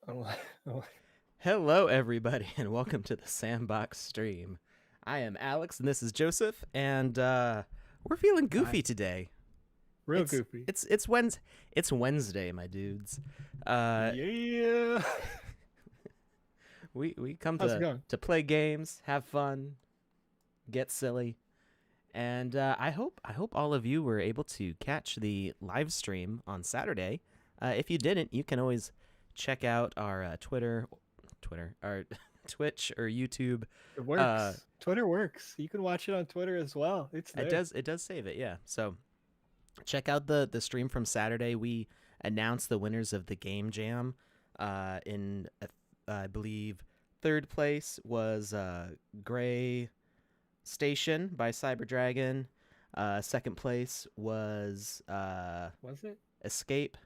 Oh, Hello, everybody, and welcome to the Sandbox stream. I am Alex, and this is Joseph, and we're feeling goofy hi. today. Real It's goofy. it's it's Wednesday. It's Wednesday, my dudes. Uh, Yeah. we come How's it to going? to play games, have fun, get silly, and I hope all of you were able to catch the live stream on Saturday. If you didn't, you can always check out our Twitter, our Twitch or YouTube. It Uh, works. Twitter works. You can watch it on Twitter as well. It's it there. does save it, yeah. So check out the stream from Saturday. We announced the winners of the game jam. I believe third place was Gray Station by Cyber Dragon. Second place was Was it? Escape.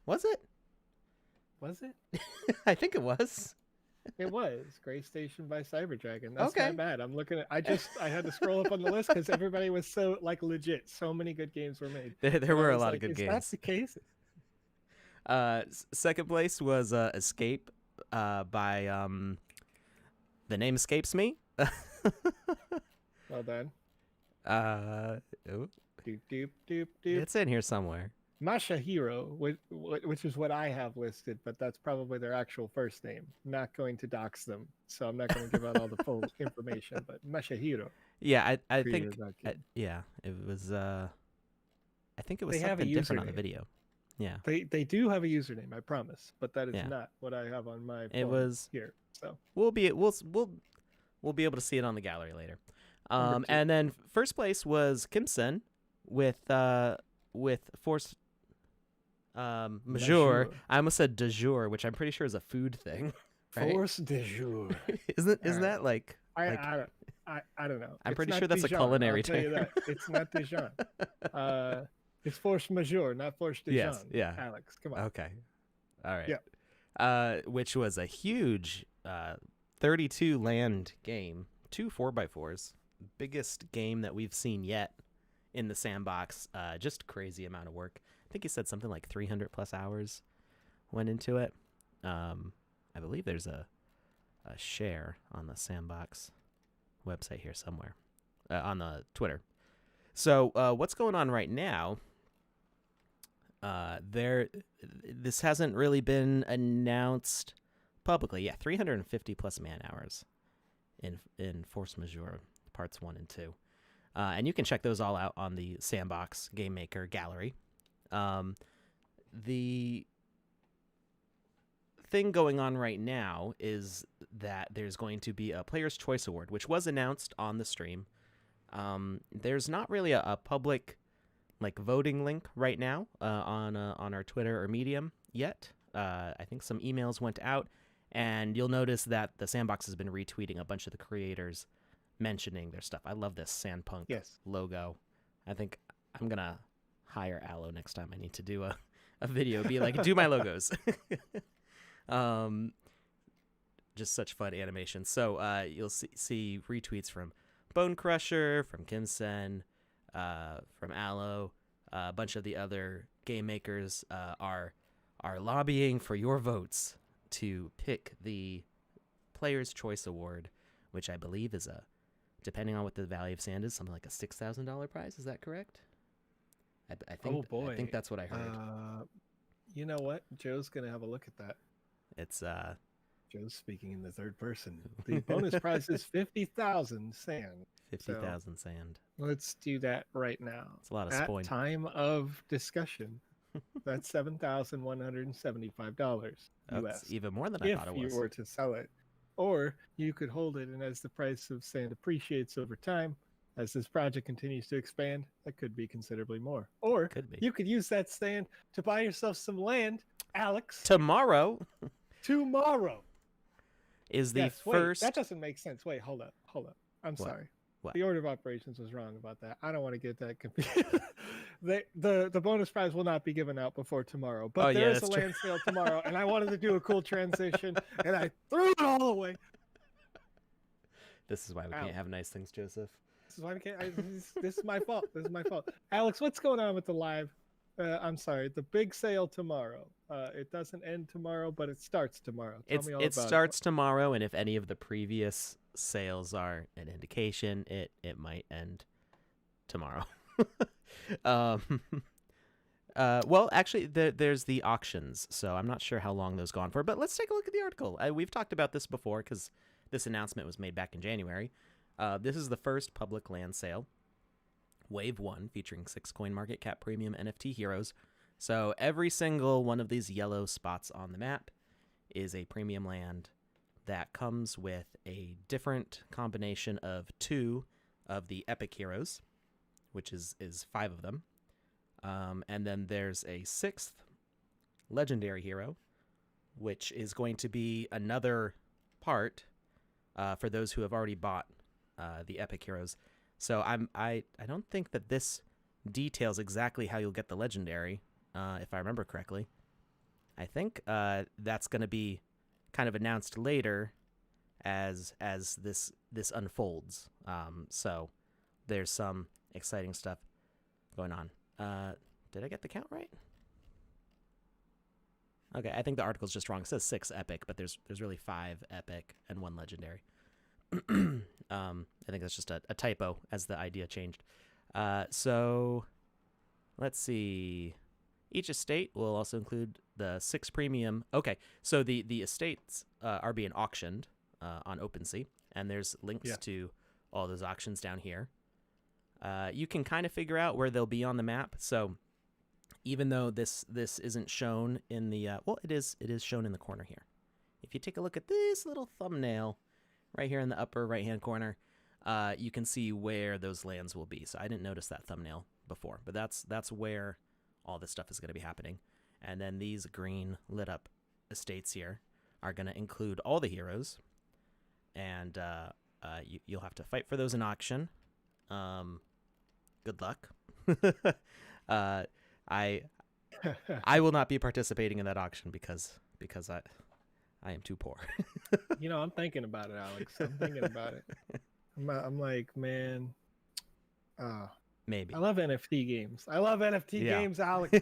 Was it? Was it? I think it was. It was. Gray Station by Cyber Dragon. That's my Okay. bad. I'm looking at I had to scroll up on the list because everybody was so legit. So many good games were made. There And I were a was lot of like, good is that games. the case? Second place was Escape by the name escapes me. Well done. uh, oh, Doop doop doop doop. it's in here somewhere. Masahiro, which is what I have listed, but that's probably their actual first name. I'm not going to dox them, so I'm not going to give out all the full information. But Masahiro Yeah, I created think that game. yeah, it was. I think it was They have a something different on the username. video. Yeah, They do have a username, I promise, but that is yeah. not what I have on my It phone was. here. So We'll be able to see it on the gallery later. number two, And then first place was Kimsen with Force Majeure. Majeure. I almost said de jour, which I'm pretty sure is a food thing, right? Force de jour. Isn't All right. that like I don't know. I'm It's pretty not sure that's a Dijon, culinary I'll tell you term. that. It's not Dijon. It's force majeure, not force Dijon. Yes, yeah. Alex, come on. Okay. All right. Yeah. Which was a huge 32 land game, two 4x4s, biggest game that we've seen yet in the sandbox. Just crazy amount of work. I think he said something like 300 plus hours went into it. I believe there's a share on the sandbox website here somewhere on the Twitter. So what's going on right now? This hasn't really been announced publicly. Yeah, 350 plus man hours in Force Majeure parts 1 and 2. And you can check those all out on the Sandbox Game Maker gallery. The thing going on right now is that there's going to be a Player's Choice Award, which was announced on the stream. There's not really a public voting link right now on our Twitter or Medium yet. I think some emails went out, and you'll notice that the Sandbox has been retweeting a bunch of the creators mentioning their stuff. I love this Sandpunk logo. I think I'm gonna hire Aloe next time I need to do a video. Be like, do my logos. Just such fun animation. So you'll see retweets from Bone Crusher, from Kimsen, from Aloe. A bunch of the other game makers are lobbying for your votes to pick the Player's Choice Award, which I believe is depending on what the Valley of Sand is, something like a $6,000 prize. Is that correct? I think. Oh boy. I think that's what I heard. You know what? Joe's gonna have a look at that. It's Joe's speaking in the third person. The bonus prize is 50,000 sand. 50,000 sand. Let's do that right now. It's a lot of At spoin. time of discussion, that's $7,175 That's US. even more than I thought it was. If you were to sell it, or you could hold it, and as the price of sand appreciates over time, as this project continues to expand, that could be considerably more. Or Could be. you could use that sand to buy yourself some land, Alex. Tomorrow is the Yes, first. Wait, that doesn't make sense. Wait, hold up. I'm What? sorry. What? The order of operations was wrong about that. I don't want to get that confused. The bonus prize will not be given out before tomorrow, but there is a land sale tomorrow, and I wanted to do a cool transition, and I threw it all away. This is why we can't have nice things, Joseph. This is why we can't. This is my fault. This is my fault. Alex, what's going on with the live I'm sorry, the big sale tomorrow. It doesn't end tomorrow, but it starts tomorrow. Tell me all It about it. starts tomorrow, and if any of the previous sales are an indication, it might end tomorrow. um, well, actually, there's the auctions, so I'm not sure how long those go on for. But let's take a look at the article. We've talked about this before because this announcement was made back in January. This is the first public land sale, Wave 1, featuring 6 CoinMarketCap premium NFT heroes. So every single one of these yellow spots on the map is a premium land that comes with a different combination of 2 of the epic heroes, which is 5 of them. And then there's a 6th legendary hero, which is going to be another part for those who have already bought the epic heroes. So I don't think that this details exactly how you'll get the legendary, if I remember correctly. I think that's going to be kind of announced later as this unfolds. So there's some exciting stuff going on. Did I get the count right? Okay, I think the article's just wrong. It says 6 epic, but there's really 5 epic and 1 legendary. I think that's just a typo as the idea changed. So let's see. Each estate will also include the 6 premium. Okay, so the estates are being auctioned on OpenSea, and there's links to all those auctions down here. You can kind of figure out where they'll be on the map. So even though this isn't shown in the it is shown in the corner here. If you take a look at this little thumbnail right here in the upper right hand corner, you can see where those lands will be. So I didn't notice that thumbnail before, but that's where all this stuff is going to be happening. And then these green lit up estates here are going to include all the heroes, and you'll have to fight for those in auction. Good luck. I will not be participating in that auction because I am too poor. I'm thinking about it, Alex. I'm thinking about it. I'm like, man, maybe. I love NFT games. Games, Alex.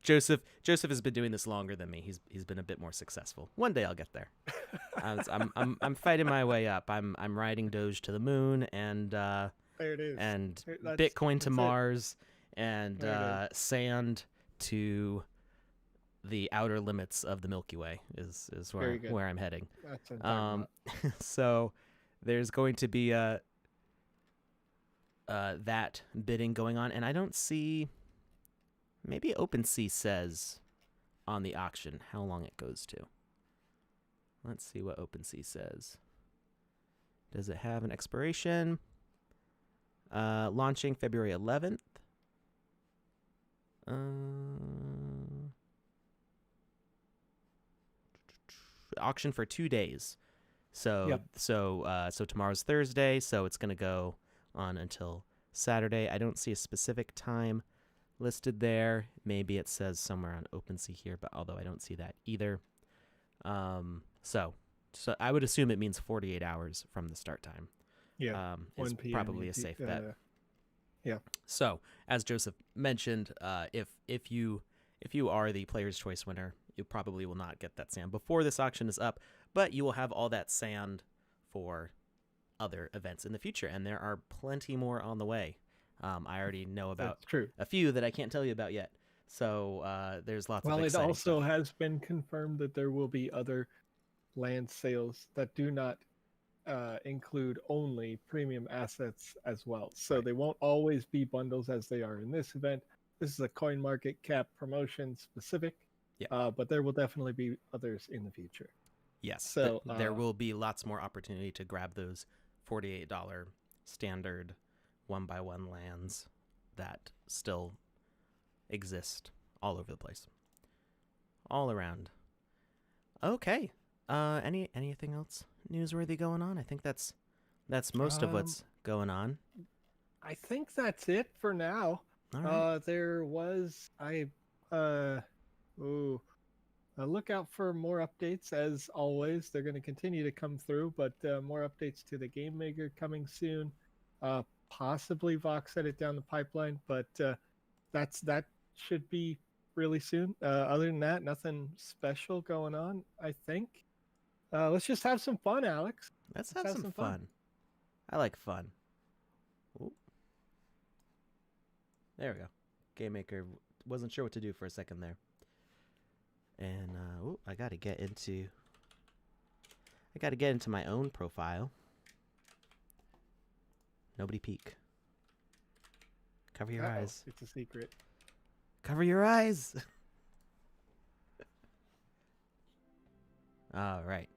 Joseph has been doing this longer than me. He's been a bit more successful. One day I'll get there. I'm fighting my way up. I'm riding Doge to the moon, and there it is. And Bitcoin to Mars, and sand to the outer limits of the Milky Way is where I'm heading. That's what I'm talking about. So there's going to be that bidding going on, and I don't see. Maybe OpenSea says on the auction how long it goes to. Let's see what OpenSea says. Does it have an expiration? Launching February 11th. Auction for 2 days. So tomorrow's Thursday, so it's going to go on until Saturday. I don't see a specific time listed there. Maybe it says somewhere on OpenSea here, but although I don't see that either. So I would assume it means 48 hours from the start time. Yeah. Is probably a safe bet. Yeah. So, as Joseph mentioned, if you are the Player's Choice winner, you probably will not get that sand before this auction is up, but you will have all that sand for other events in the future, and there are plenty more on the way. I already know about a few that I can't tell you about yet. So there's lots of exciting stuff. Well, it also has been confirmed that there will be other land sales that do not include only premium assets as well. So they won't always be bundles as they are in this event. This is a CoinMarketCap promotion specific, but there will definitely be others in the future. Yes, so there will be lots more opportunity to grab those $48 standard 1x1 lands that still exist all over the place, all around. Okay, anything else newsworthy going on? I think that's most of what's going on. I think that's it for now. All right. There was look out for more updates as always. They're going to continue to come through, but more updates to the Game Maker coming soon. Possibly VoxEdit down the pipeline, but that should be really soon. Other than that, nothing special going on, I think. Let's just have some fun, Alex. Let's Let's have some fun. I like fun. Ooh. There we go. Game Maker wasn't sure what to do for a second there. And I gotta get into my own profile. Nobody peek. Cover your eyes. It's a secret. Cover your eyes. All right.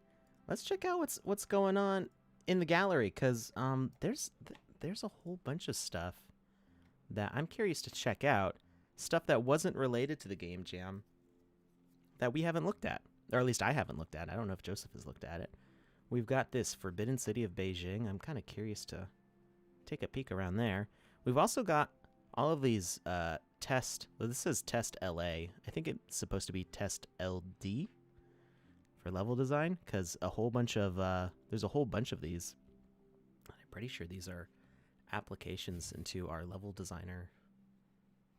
Let's check out what's going on in the gallery, cuz there's a whole bunch of stuff that I'm curious to check out, stuff that wasn't related to the game jam that we haven't looked at, or at least I haven't looked at. I don't know if Joseph has looked at it. We've got this Forbidden City of Beijing. I'm kind of curious to take a peek around there. We've also got all of these test. Well, this says Test LA. I think it's supposed to be Test LD for level design, because there's a whole bunch of these. I'm pretty sure these are applications into our level designer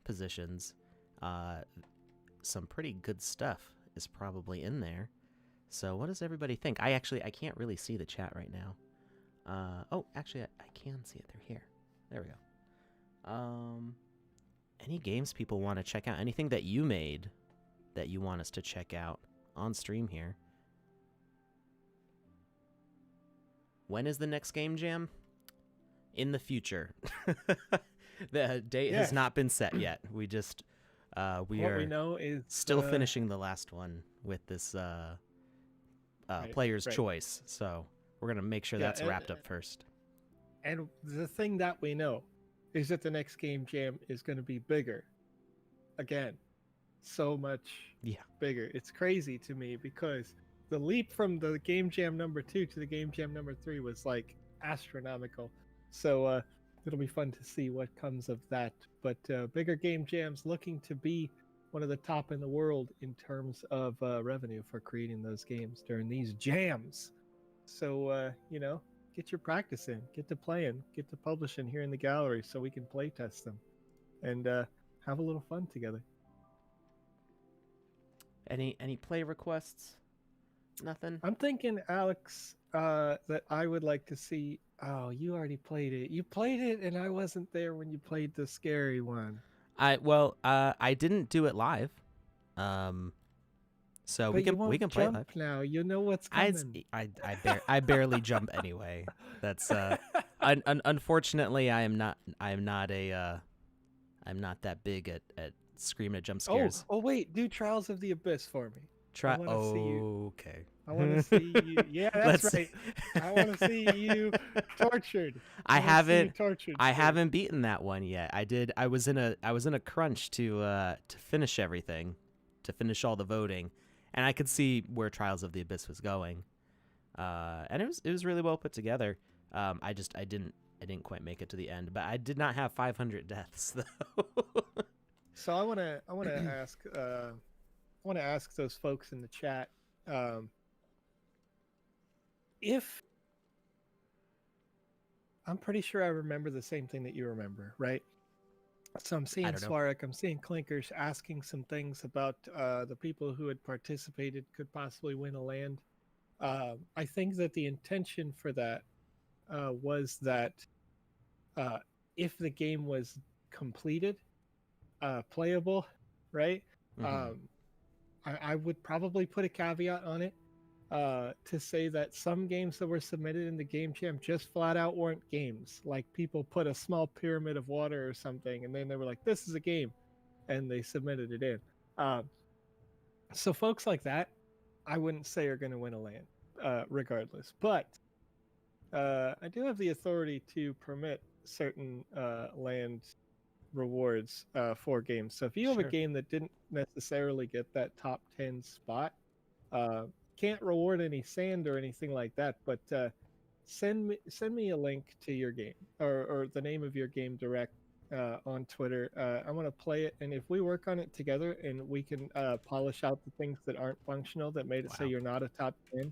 positions. Some pretty good stuff is probably in there. So what does everybody think? I can't really see the chat right now. Oh, actually, I can see it. They're here. There we go. Any games people want to check out? Anything that you made that you want us to check out on stream here? When is the next game jam? In the future. The date has not been set yet. We just we know is still finishing the last one with this player's choice. So we're gonna make sure that's wrapped up first. And the thing that we know is that the next game jam is going to be bigger. Again, so much bigger. It's crazy to me because the leap from the game jam number 2 to the game jam number 3 was like astronomical. So it'll be fun to see what comes of that. But bigger game jams looking to be one of the top in the world in terms of revenue for creating those games during these jams. So, get your practice in, get to playing, get to publishing here in the gallery so we can play test them and have a little fun together. Any play requests? Nothing? I'm thinking, Alex, that I would like to see. Oh, you already played it. You played it, and I wasn't there when you played the scary one. I didn't do it live. So but we can play live now. You know what's coming. I barely jump anyway. That's unfortunately I'm not that big at screaming at jump scares. Oh wait, do Trials of the Abyss for me. Okay. I want to see you. Yeah, that's right. I want to see you tortured. I haven't beaten that one yet. I was in a crunch to finish everything, to finish all the voting, and I could see where Trials of the Abyss was going. And it was really well put together. I didn't quite make it to the end, but I did not have 500 deaths though. So I want to ask those folks in the chat, if I'm pretty sure I remember the same thing that you remember, right? So I'm seeing Swarek, I'm seeing Clinkers asking some things about the people who had participated could possibly win a land. I think that the intention for that was that if the game was completed, playable, right? Mm-hmm. I would probably put a caveat on it to say that some games that were submitted in the game jam just flat out weren't games. Like people put a small pyramid of water or something, and then they were like, "This is a game," and they submitted it in. So folks like that, I wouldn't say are going to win a land, regardless. But I do have the authority to permit certain land rewards for games. So if you have a game that didn't necessarily get that top 10 spot, can't reward any sand or anything like that, but send me a link to your game or the name of your game direct on Twitter. I want to play it, and if we work on it together and we can polish out the things that aren't functional that made it so you're not a top 10,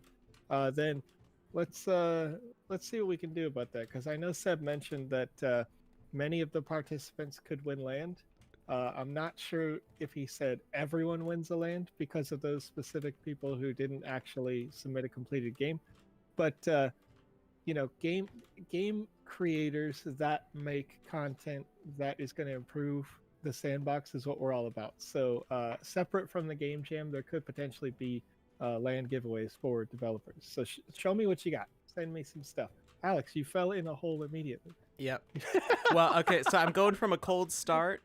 then let's see what we can do about that, because I know Seb mentioned that many of the participants could win land. I'm not sure if he said everyone wins a land because of those specific people who didn't actually submit a completed game. But game creators that make content that is going to improve the sandbox is what we're all about. So separate from the game jam, there could potentially be land giveaways for developers. So show me what you got. Send me some stuff. Alex, you fell in a hole immediately. Yep. Well, okay, so I'm going from a cold start.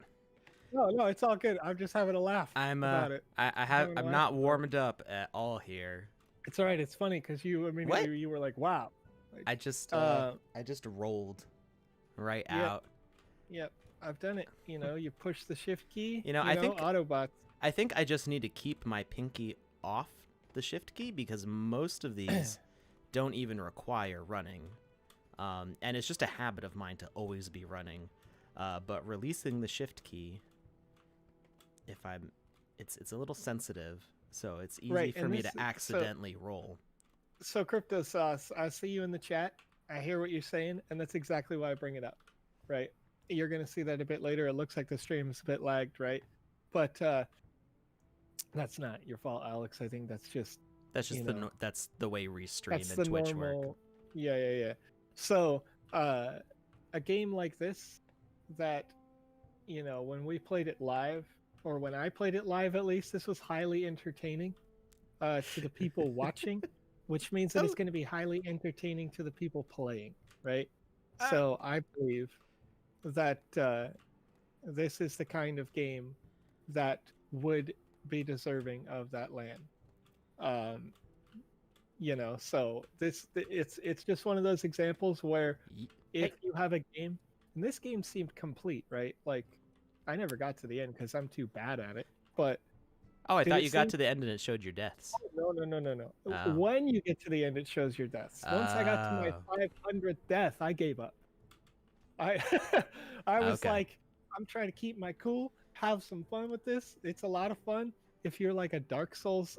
No, it's all good. I'm just having a laugh about it. I'm not warmed up at all here. It's all right. It's funny because you immediately you were like, "Wow." Like, I just rolled right out. Yep, I've done it. You push the shift key. I think Autobots. I think I just need to keep my pinky off the shift key because most of these don't even require running. And it's just a habit of mine to always be running. But releasing the shift key, it's a little sensitive, so it's easy for me to accidentally roll. So Crypto Sauce, I see you in the chat. I hear what you're saying, and that's exactly why I bring it up, right? You're gonna see that a bit later. It looks like the stream is a bit lagged, right? But that's not your fault, Alex. I think that's just that's the way Restream and Twitch work. Yeah. So a game like this that when we played it live, or when I played it live at least, this was highly entertaining to the people watching, which means that it's going to be highly entertaining to the people playing, right? So I believe that this is the kind of game that would be deserving of that land. So it's just one of those examples where if you have a game, and this game seemed complete, right? Like, I never got to the end because I'm too bad at it. But I thought you got to the end and it showed your deaths. No. When you get to the end, it shows your deaths. Once I got to my 500th death, I gave up. I was like, I'm trying to keep my cool, have some fun with this. It's a lot of fun if you're like a Dark Souls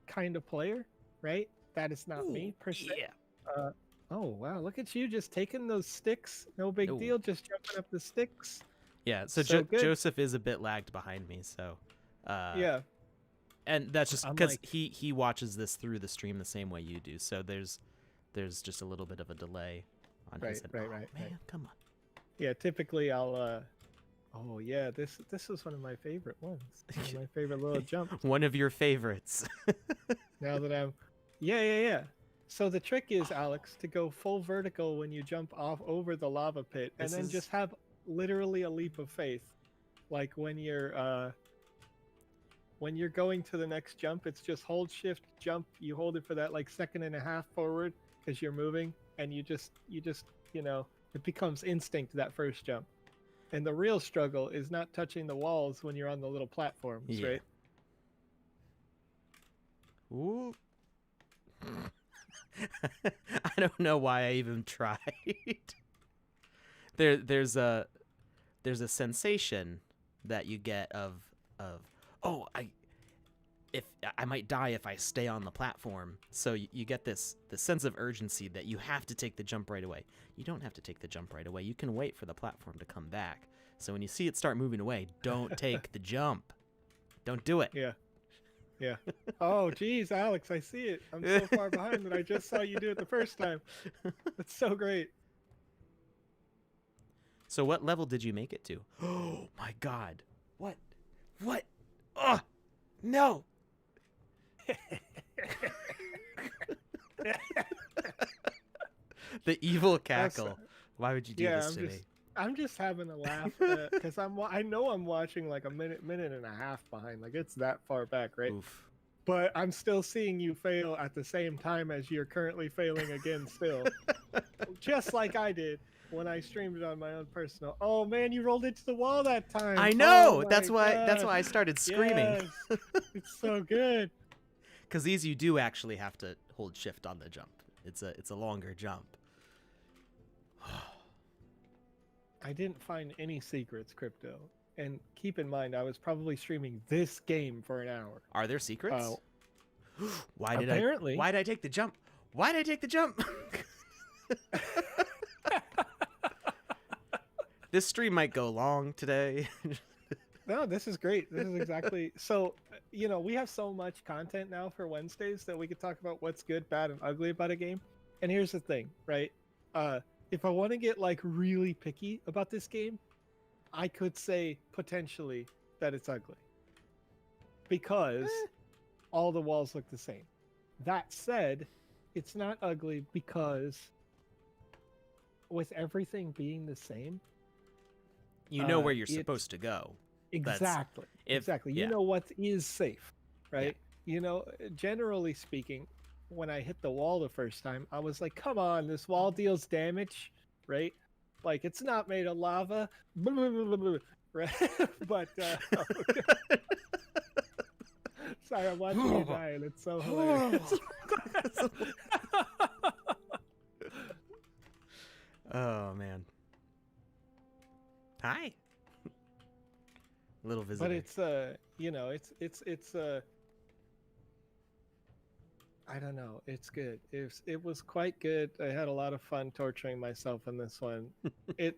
kind of player, right? That is not me per se. Yeah. Oh wow, look at you just taking those sticks. No big deal, just jumping up the sticks. Yeah, so Joseph is a bit lagged behind me, so yeah. And that's just because he watches this through the stream the same way you do, so there's just a little bit of a delay on his end. Right. Man, come on. Yeah, typically I'll oh yeah, this is one of my favorite ones. One of my favorite little jumps. One of your favorites. Now that I'm Yeah. So the trick is, Alex, to go full vertical when you jump off over the lava pit, and then just have literally a leap of faith. Like when you're going to the next jump, it's just hold shift jump. You hold it for that like second and a half forward because you're moving, and you just it becomes instinct that first jump. And the real struggle is not touching the walls when you're on the little platforms, right? Ooh. I don't know why I even tried. There's a sensation that you get of I might die if I stay on the platform. So you get this sense of urgency that you have to take the jump right away. You don't have to take the jump right away. You can wait for the platform to come back. So when you see it start moving away, don't take the jump. Don't do it. Yeah. Oh, geez, Alex, I see it. I'm so far behind that I just saw you do it the first time. That's so great. So what level did you make it to? Oh, my God. What? Oh, no. The evil cackle. Why would you do this to me? I'm just having a laugh because I know I'm watching like a minute and a half behind. Like it's that far back, right? Oof. But I'm still seeing you fail at the same time as you're currently failing again still. Just like I did when I streamed it on my own personal. Oh man, you rolled into the wall that time. I know. Oh, that's why I started screaming. Yes. It's so good. Cuz these you do actually have to hold shift on the jump. It's a longer jump. I didn't find any secrets, Crypto. And keep in mind, I was probably streaming this game for an hour. Are there secrets? Why did I take the jump? Why did I take the jump? This stream might go long today. No, this is great. This is exactly so. We have so much content now for Wednesdays that we could talk about what's good, bad, and ugly about a game. And here's the thing, right? Uh, if I want to get like really picky about this game, I could say potentially that it's ugly because all the walls look the same. That said, it's not ugly because with everything being the same, you know where you're supposed to go. Exactly. Exactly. You know what is safe, right? Yeah. Generally speaking, when I hit the wall the first time, I was like, come on, this wall deals damage, right? Like, it's not made of lava. Blah, blah, blah, blah, right? But, sorry, I'm watching you die, and it's so hilarious. Oh, man. Hi. Little visitor. But it's it's I don't know, it's good. It was quite good. I had a lot of fun torturing myself in this one. I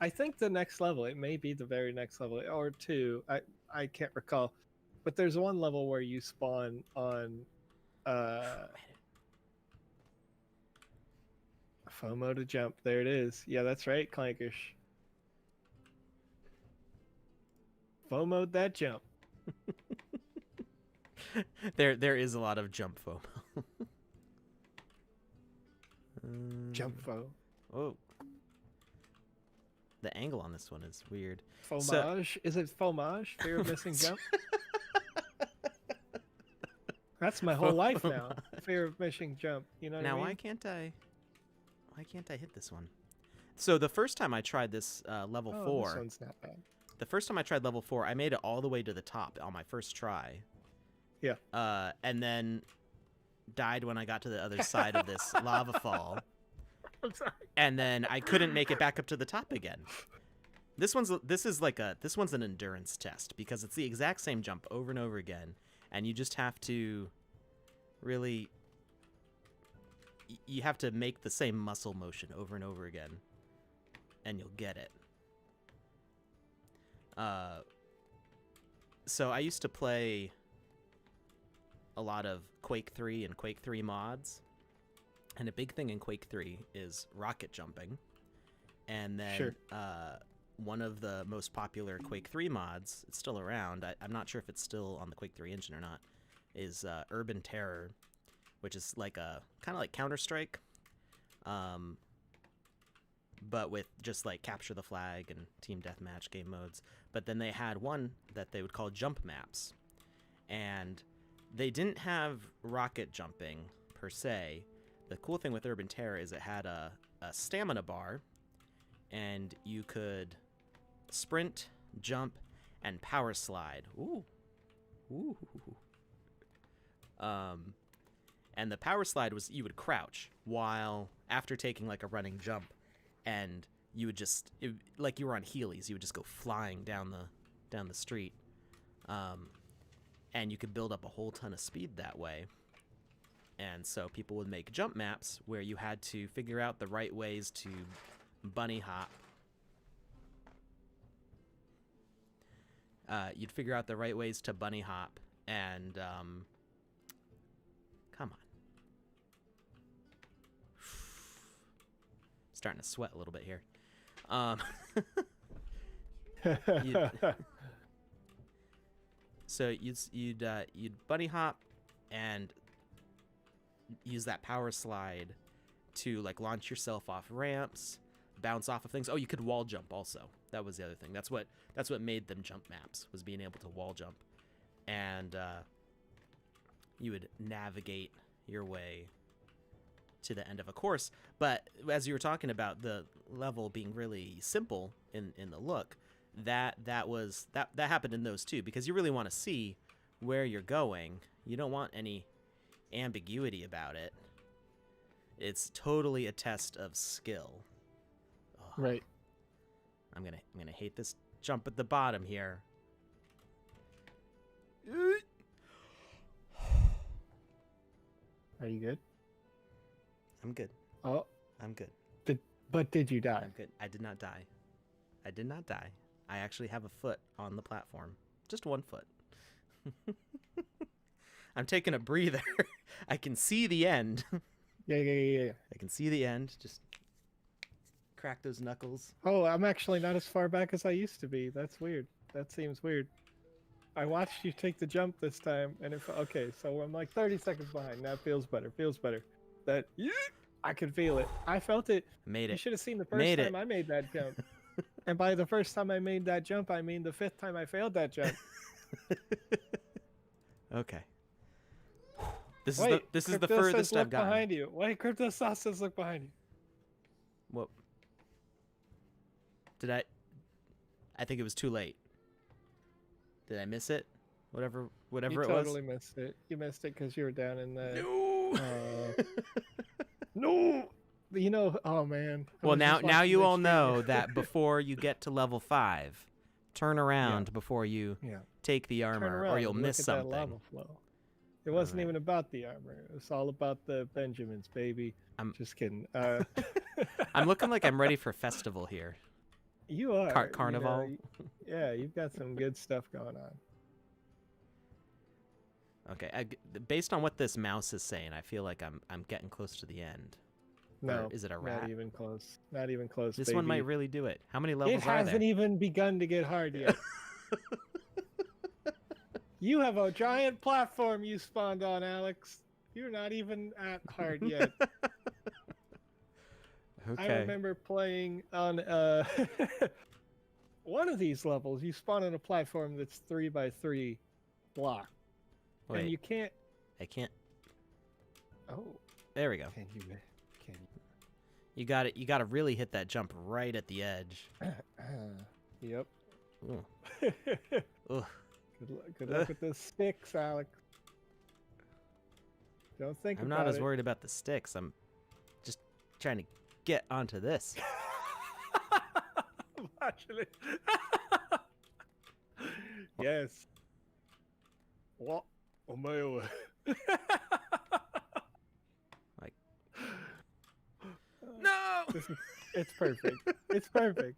think the next level, it may be the very next level or two. I can't recall. But there's one level where you spawn on FOMO to jump. There it is. Yeah, that's right, Clankers. FOMO'd that jump. There is a lot of jump FOMO. Jump FOMO. Oh. The angle on this one is weird. Fromage? Is it fromage? Fear of missing jump? That's my whole life now. Fear of missing jump. You know what I mean? Now why can't I hit this one? So the first time I tried this level 4. This one's not bad. The first time I tried level 4, I made it all the way to the top on my first try. Yeah. And then died when I got to the other side of this lava fall. I'm sorry. And then I couldn't make it back up to the top again. This one's an endurance test because it's the exact same jump over and over again, and you just have to really you have to make the same muscle motion over and over again, and you'll get it. So I used to play a lot of Quake 3 and Quake 3 mods. And a big thing in Quake 3 is rocket jumping. And then one of the most popular Quake 3 mods, it's still around, I'm not sure if it's still on the Quake 3 engine or not, is Urban Terror, which is like a kind of like Counter-Strike, but with just like capture the flag and team deathmatch game modes. But then they had one that they would call jump maps. And they didn't have rocket jumping per se. The cool thing with Urban Terror is it had a stamina bar, and you could sprint, jump, and power slide. Ooh. Ooh. And the power slide was you would crouch while after taking like a running jump, and you would just like you were on Heelys, you would just go flying down the street. And you could build up a whole ton of speed that way. And so people would make jump maps where you had to figure out the right ways to bunny hop. You'd figure out the right ways to bunny hop and, come on. Starting to sweat a little bit here. So you'd bunny hop and use that power slide to like launch yourself off ramps, bounce off of things. Oh, you could wall jump also. That was the other thing. That's what made them jump maps, was being able to wall jump. And you would navigate your way to the end of a course. But as you were talking about the level being really simple in the look, that happened in those too, because you really want to see where you're going. You don't want any ambiguity about it. It's totally a test of skill. Oh, right. I'm gonna hate this jump at the bottom here. Are you good? I'm good. Oh, I'm good. but did you die? I'm good. I did not die. I did not die. I actually have a foot on the platform. Just 1 foot. I'm taking a breather. I can see the end. Yeah. I can see the end. Just crack those knuckles. Oh, I'm actually not as far back as I used to be. That's weird. That seems weird. I watched you take the jump this time, and okay, so I'm like 30 seconds behind. That feels better. That I could feel it. I felt it. Made it. You should have seen the first time I made that jump. And by the first time I made that jump, I mean the 5th time I failed that jump. Okay. This is the furthest I've gotten. Behind you. Wait, Crypto Sauce says look behind you. What? Did I think it was too late. Did I miss it? Whatever it was. You totally missed it. You missed it because you were down in the... No! No! You know, oh man. Well, now you all know that before you get to level 5, turn around before you take the armor, or you'll miss something. That lava flow. It wasn't even about the armor. It was all about the Benjamins, baby. I'm just kidding. I'm looking like I'm ready for festival here. You are. Carnival. Yeah, you've got some good stuff going on. Okay, based on what this mouse is saying, I feel like I'm getting close to the end. No, or is it a rat? Not even close. Not even close. This one might really do it. How many levels are there? It hasn't even begun to get hard yet. You have a giant platform you spawned on, Alex. You're not even at hard yet. Okay. I remember playing on one of these levels. You spawn on a platform that's 3x3 block. Wait, and you can't. I can't. Oh, there we go. Can you? You got it. You got to really hit that jump right at the edge. Yep. Ugh. Good luck with the sticks, Alex. Don't think I'm about it. not as worried about the sticks. I'm just trying to get onto this. Actually. Yes. What? Like. No. It's perfect. It's perfect.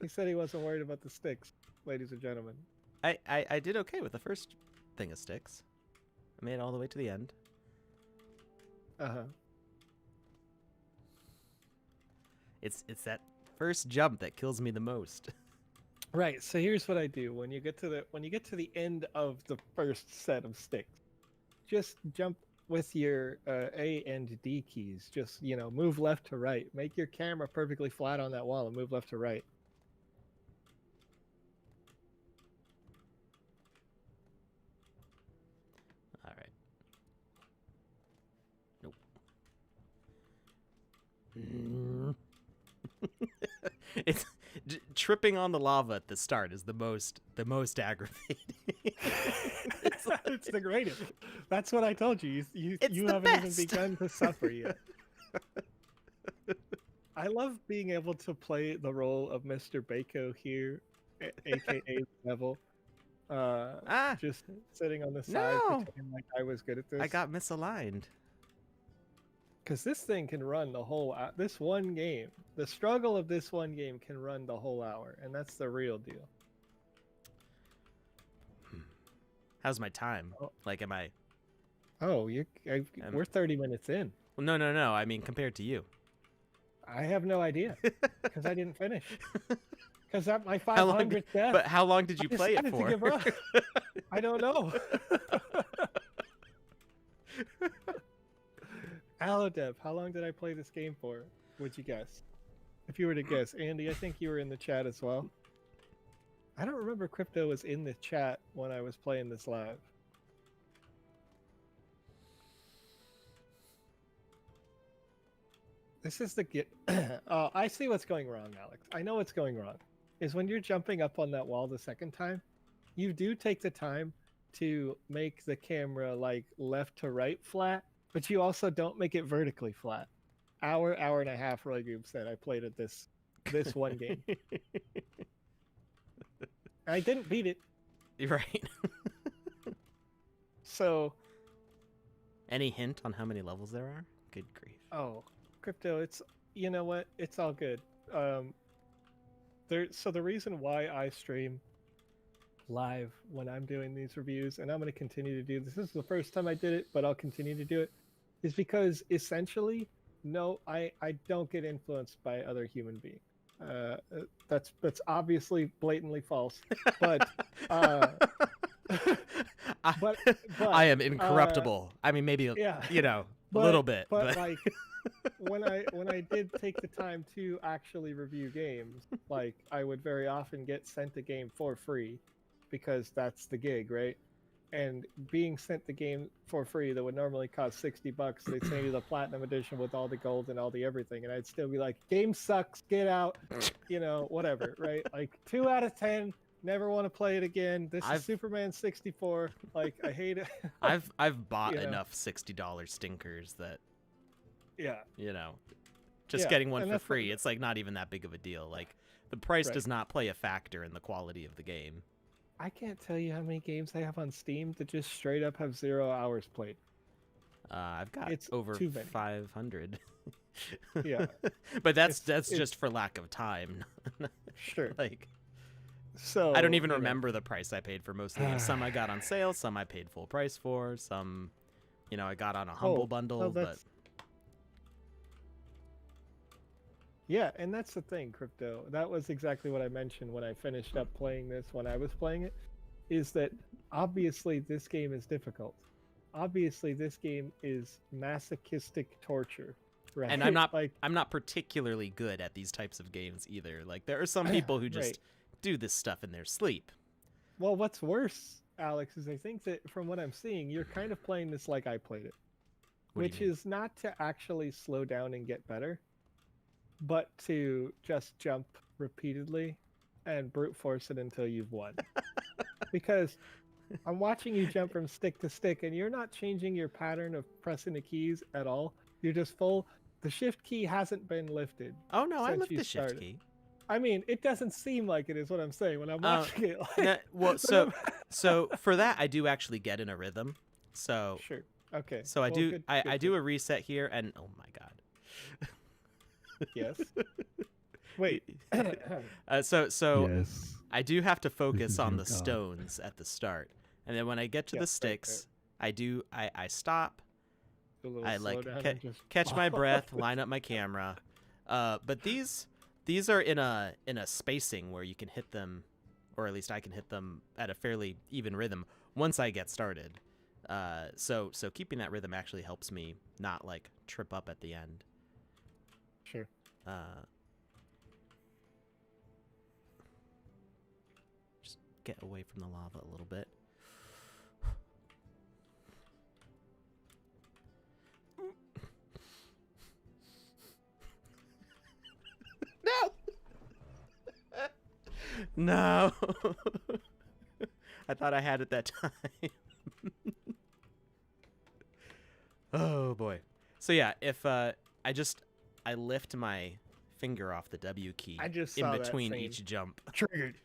He said he wasn't worried about the sticks, ladies and gentlemen. I did okay with the first thing of sticks. I made it all the way to the end. It's that first jump that kills me the most. Right. So here's what I do when you get to the end of the first set of sticks. Just jump with your A and D keys. Just, move left to right. Make your camera perfectly flat on that wall and move left to right. All right. Nope. It's tripping on the lava at the start is the most aggravating. It's the greatest. That's what I told you. You haven't even begun to suffer yet. I love being able to play the role of Mr. Bako here, aka Level. Just sitting on the side, pretending like I was good at this. I got misaligned. Because this thing can run the whole this one game. The struggle of this one game can run the whole hour, and that's the real deal. How's my time? Like, am I? Oh, we're 30 minutes in. Well, no. I mean, compared to you. I have no idea because I didn't finish. Because at my 500th death. But how long did you play it for? To give up. I don't know. Allodev, how long did I play this game for? Would you guess? If you were to guess. Andy, I think you were in the chat as well. I don't remember Crypto was in the chat when I was playing this live. This is the I see what's going wrong, Alex. I know what's going wrong. Is when you're jumping up on that wall the second time, you do take the time to make the camera like left to right flat, but you also don't make it vertically flat. Hour and a half, Roy Goob said I played at this one game. I didn't beat it. You're right. So, any hint on how many levels there are? Good grief. Oh, Crypto, you know what? It's all good. So the reason why I stream live when I'm doing these reviews, and I'm going to continue to do this. This is the first time I did it, but I'll continue to do it, is because essentially, no, I don't get influenced by other human beings. That's obviously blatantly false, but I, but I am incorruptible. I mean, maybe yeah, a little bit, but like when I did take the time to actually review games, like I would very often get sent a game for free because that's the gig, right? And being sent the game for free that would normally cost $60, they'd send you the platinum edition with all the gold and all the everything, and I'd still be like, game sucks, get out, whatever, right? Like 2 out of 10, never want to play it again. This is Superman 64. Like, I hate it. I've bought enough $60 stinkers that just getting one for free, it's like not even that big of a deal. Like the price does not play a factor in the quality of the game. I can't tell you how many games I have on Steam that just straight up have 0 hours played. I've got over 500. Yeah, but that's just for lack of time. Sure. Like, so I don't even remember the price I paid for most of the games. Some I got on sale, some I paid full price for, some, I got on a humble bundle. But yeah, and that's the thing, Crypto. That was exactly what I mentioned when I finished up playing this, when I was playing it, is that obviously this game is difficult. Obviously this game is masochistic torture, right? And I'm not particularly good at these types of games either. Like there are some people who just do this stuff in their sleep. Well, what's worse, Alex, is I think that from what I'm seeing, you're kind of playing this like I played it, which is not to actually slow down and get better, but to just jump repeatedly and brute force it until you've won. Because I'm watching you jump from stick to stick, and you're not changing your pattern of pressing the keys at all. You're just full. The shift key hasn't been lifted. Oh no, I lift the shift key. I mean, it doesn't seem like it is what I'm saying when I'm watching it. Like, well, so for that, I do actually get in a rhythm. So sure, okay. So I do I do a reset here, and oh my god. Yes. Wait. So yes. I do have to focus on the stones at the start, and then when I get to the sticks, I stop. I like catch my breath, line up my camera. But these are in a spacing where you can hit them, or at least I can hit them at a fairly even rhythm once I get started. So keeping that rhythm actually helps me not like trip up at the end. Sure. Just get away from the lava a little bit. No. I thought I had it that time. Oh boy. So yeah, if I lift my finger off the W key in between each jump. Triggered.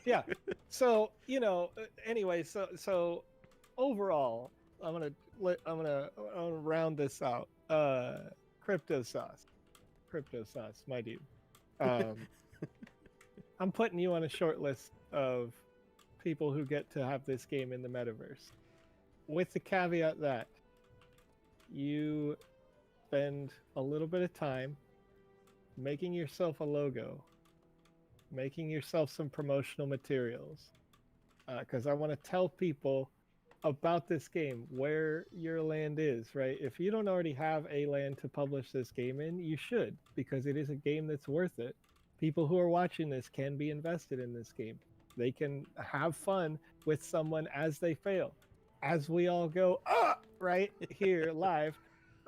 Yeah. So, anyway, so overall, I'm gonna round this out. Crypto sauce, my dude. I'm putting you on a short list of people who get to have this game in the metaverse, with the caveat that you spend a little bit of time making yourself a logo, making yourself some promotional materials, because I want to tell people about this game, where your land is, right? If you don't already have a land to publish this game in, you should, because it is a game that's worth it. People who are watching this can be invested in this game. They can have fun with someone as they fail. As we all go, right here live,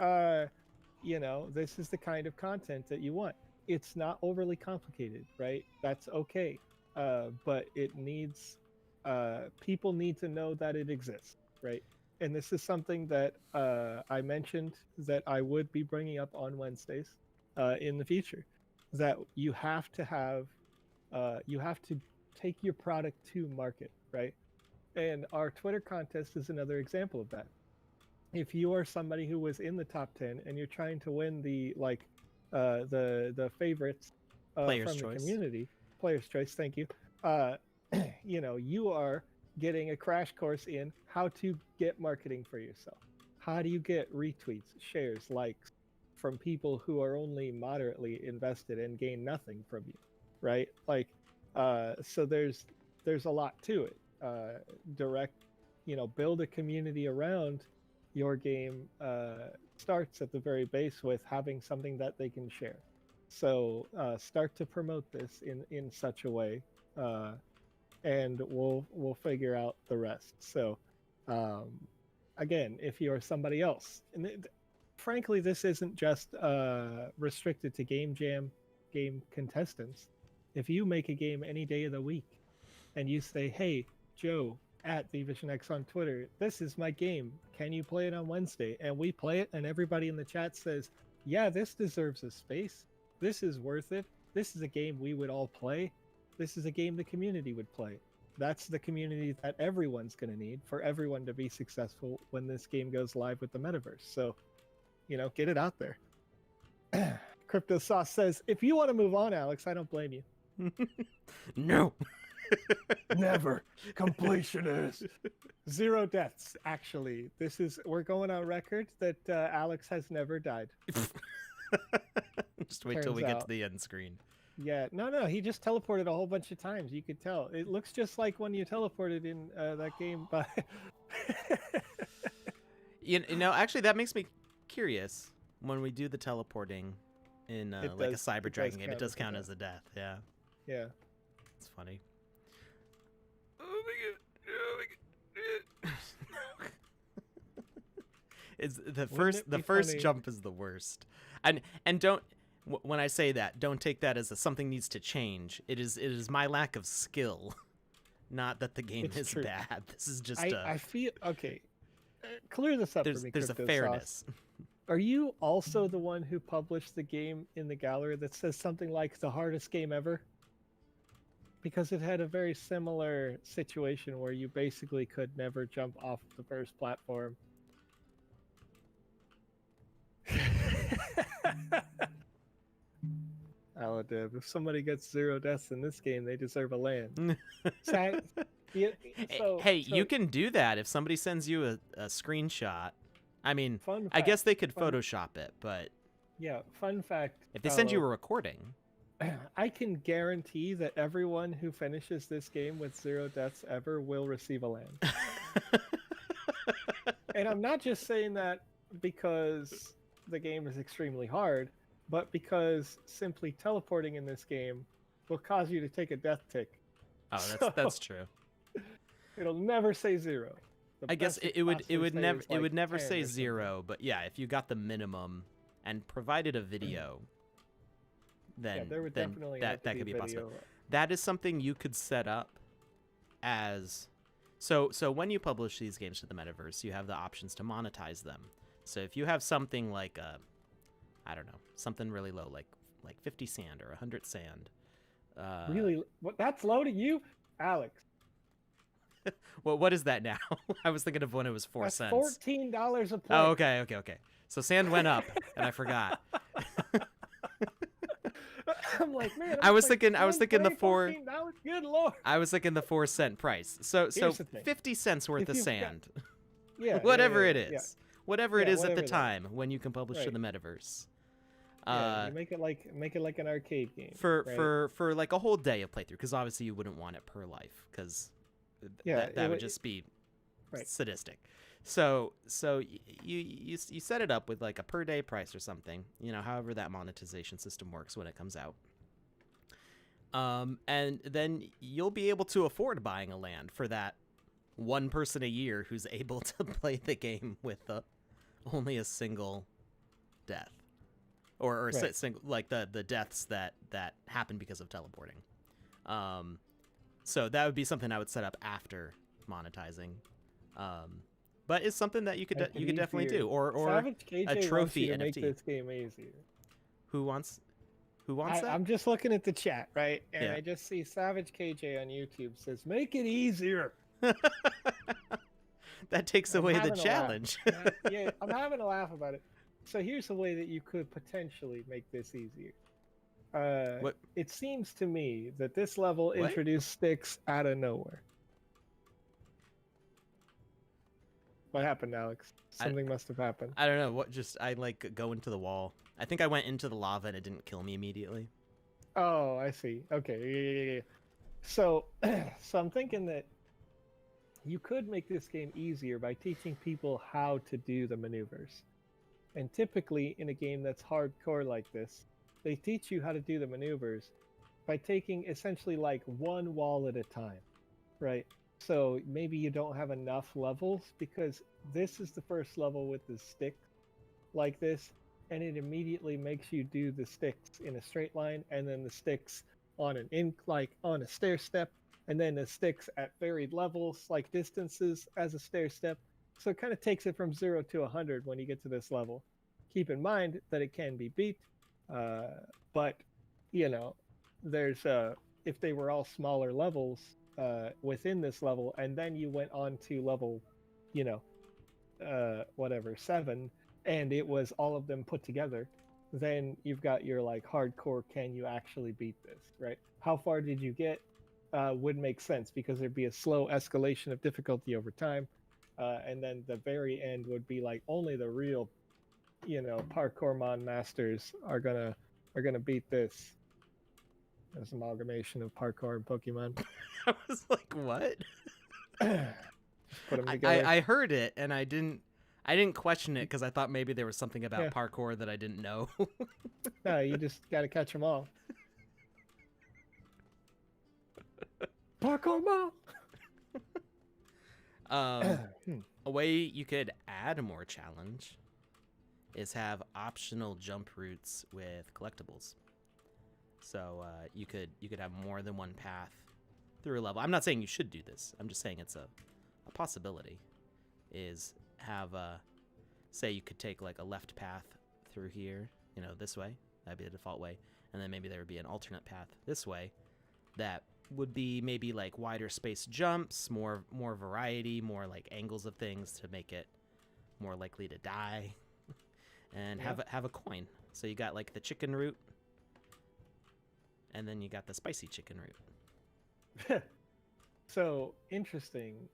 this is the kind of content that you want. It's not overly complicated, right? That's okay. But it needs, people need to know that it exists, right? And this is something that I mentioned that I would be bringing up on Wednesdays in the future. That you have to take your product to market, right? And our Twitter contest is another example of that. If you are somebody who was in the top 10 and you're trying to win the favorites from the community, player's choice. Thank you. You know, you are getting a crash course in how to get marketing for yourself. How do you get retweets, shares, likes from people who are only moderately invested and gain nothing from you, right? Like, so there's a lot to it. Direct, you know, build a community around your game. Starts at the very base with having something that they can share. So start to promote this in such a way, and we'll figure out the rest. So again, if you're somebody else, and frankly, this isn't just restricted to Game Jam game contestants. If you make a game any day of the week and you say, hey, Joe at VisionX on Twitter, this is my game. Can you play it on Wednesday? And we play it, and everybody in the chat says, yeah, this deserves a space. This is worth it. This is a game we would all play. This is a game the community would play. That's the community that everyone's going to need for everyone to be successful when this game goes live with the metaverse. So, you know, get it out there. Crypto Sauce says, if you want to move on, Alex, I don't blame you. No. Never. Completionist. 0 deaths, actually. We're going on record that Alex has never died. Just wait till we get to the end screen. Yeah, no, he just teleported a whole bunch of times. You could tell. It looks just like when you teleported in that game. But you know, actually, that makes me curious. When we do the teleporting in like a Cyber Dragon game, it does count as a death. Yeah. Yeah. It's funny. Oh my god! It's the first jump is the worst, and don't. When I say that, don't take that as something needs to change. It is my lack of skill, not that the game is true. Bad. This is just. I feel okay. Clear this up for me. There's a fairness. Are you also the one who published the game in the gallery that says something like the hardest game ever? Because it had a very similar situation where you basically could never jump off the first platform. Aladib, if somebody gets 0 deaths in this game, they deserve a land. You can do that if somebody sends you a screenshot. I mean, I guess they could Photoshop it, but yeah. Fun fact: if they send you a recording, I can guarantee that everyone who finishes this game with 0 deaths ever will receive a land. And I'm not just saying that because the game is extremely hard, but because simply teleporting in this game will cause you to take a death tick. Oh, that's true. It'll never say 0. I guess it would never say 0, but yeah, if you got the minimum and provided a video, then that could be a possibility. That is something you could set up as so when you publish these games to the metaverse, you have the options to monetize them. So if you have something like I don't know, something really low, like 50 sand or 100 sand. Really? What? That's low to you, Alex? Well, what is that now? I was thinking of when it was 4 That's cents. $14 a play. Oh, okay. So sand went up, and I forgot. I'm like, man. I was thinking the $4. Good Lord. I was thinking the 4 cent price. So 50 cents worth of sand. Yeah. Whatever it is. Whatever it is at the time when you can publish to the metaverse. Yeah, you make it like an arcade game for like a whole day of playthrough, because obviously you wouldn't want it per life, because that would just be sadistic. So you set it up with like a per day price or something, you know, however that monetization system works when it comes out. And then you'll be able to afford buying a land for that one person a year who's able to play the game with only a single death. Or single, like the deaths that happen because of teleporting. So that would be something I would set up after monetizing. But it's something that you could definitely do, or a trophy NFT. Make this game easier. Who wants that? I'm just looking at the chat, right, and I just see Savage KJ on YouTube says, "Make it easier." That takes away the challenge. Yeah, I'm having a laugh about it. So here's a way that you could potentially make this easier. What? It seems to me that this level What? introduced sticks out of nowhere. What happened, Alex? Something must have happened. I don't know. What? Just I like go into the wall. I think I went into the lava and it didn't kill me immediately. Oh, I see. Okay. Yeah. So, so I'm thinking that you could make this game easier by teaching people how to do the maneuvers. And typically, in a game that's hardcore like this, they teach you how to do the maneuvers by taking essentially like one wall at a time, right? So maybe you don't have enough levels because this is the first level with the stick like this, and it immediately makes you do the sticks in a straight line, and then the sticks on on a stair step, and then the sticks at varied levels, like distances as a stair step. So it kind of takes it from 0 to 100 when you get to this level. Keep in mind that it can be beat, but you know, there's if they were all smaller levels within this level, and then you went on to level, you know, whatever 7, and it was all of them put together, then you've got your like hardcore. Can you actually beat this? Right? How far did you get? Would make sense because there'd be a slow escalation of difficulty over time, and then the very end would be like only the real, you know, parkour mon masters are gonna beat this. There's an amalgamation of parkour and Pokemon. I was like, what? Just put them together. I heard it and I didn't question it because I thought maybe there was something about parkour that I didn't know. No, you just gotta catch them all. Parkour mom. A way you could add more challenge is have optional jump routes with collectibles. So you could have more than one path through a level. I'm not saying you should do this. I'm just saying it's a possibility. Is have say you could take like a left path through here, you know, this way. That'd be the default way, and then maybe there would be an alternate path this way. That would be maybe like wider space jumps, more variety, more like angles of things to make it more likely to die, and have a coin. So you got like the chicken route, and then you got the spicy chicken route. So interesting,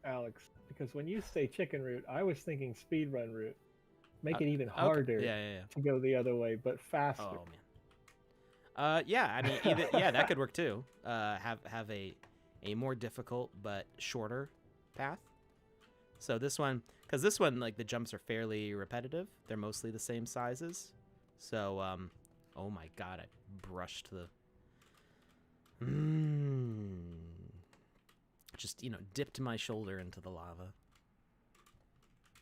Alex, because when you say chicken route, I was thinking speedrun route. Make it even harder to go the other way, but faster. Oh man. Yeah, I mean, either, that could work too. Have a more difficult but shorter path. So this one, because this one, like the jumps are fairly repetitive. They're mostly the same sizes. So, oh my god, I brushed the. Just, you know, dipped my shoulder into the lava.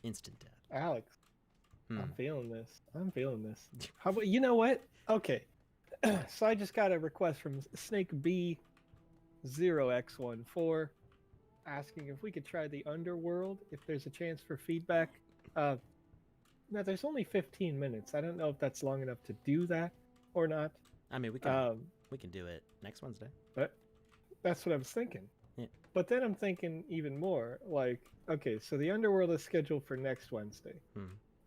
Instant death. Alex, I'm feeling this. How about, you know what? Okay. So I just got a request from Snake B0x14 asking if we could try the Underworld, if there's a chance for feedback. Now, there's only 15 minutes. I don't know if that's long enough to do that or not. I mean, we can do it next Wednesday. But that's what I was thinking. Yeah. But then I'm thinking even more, like, okay, so the Underworld is scheduled for next Wednesday.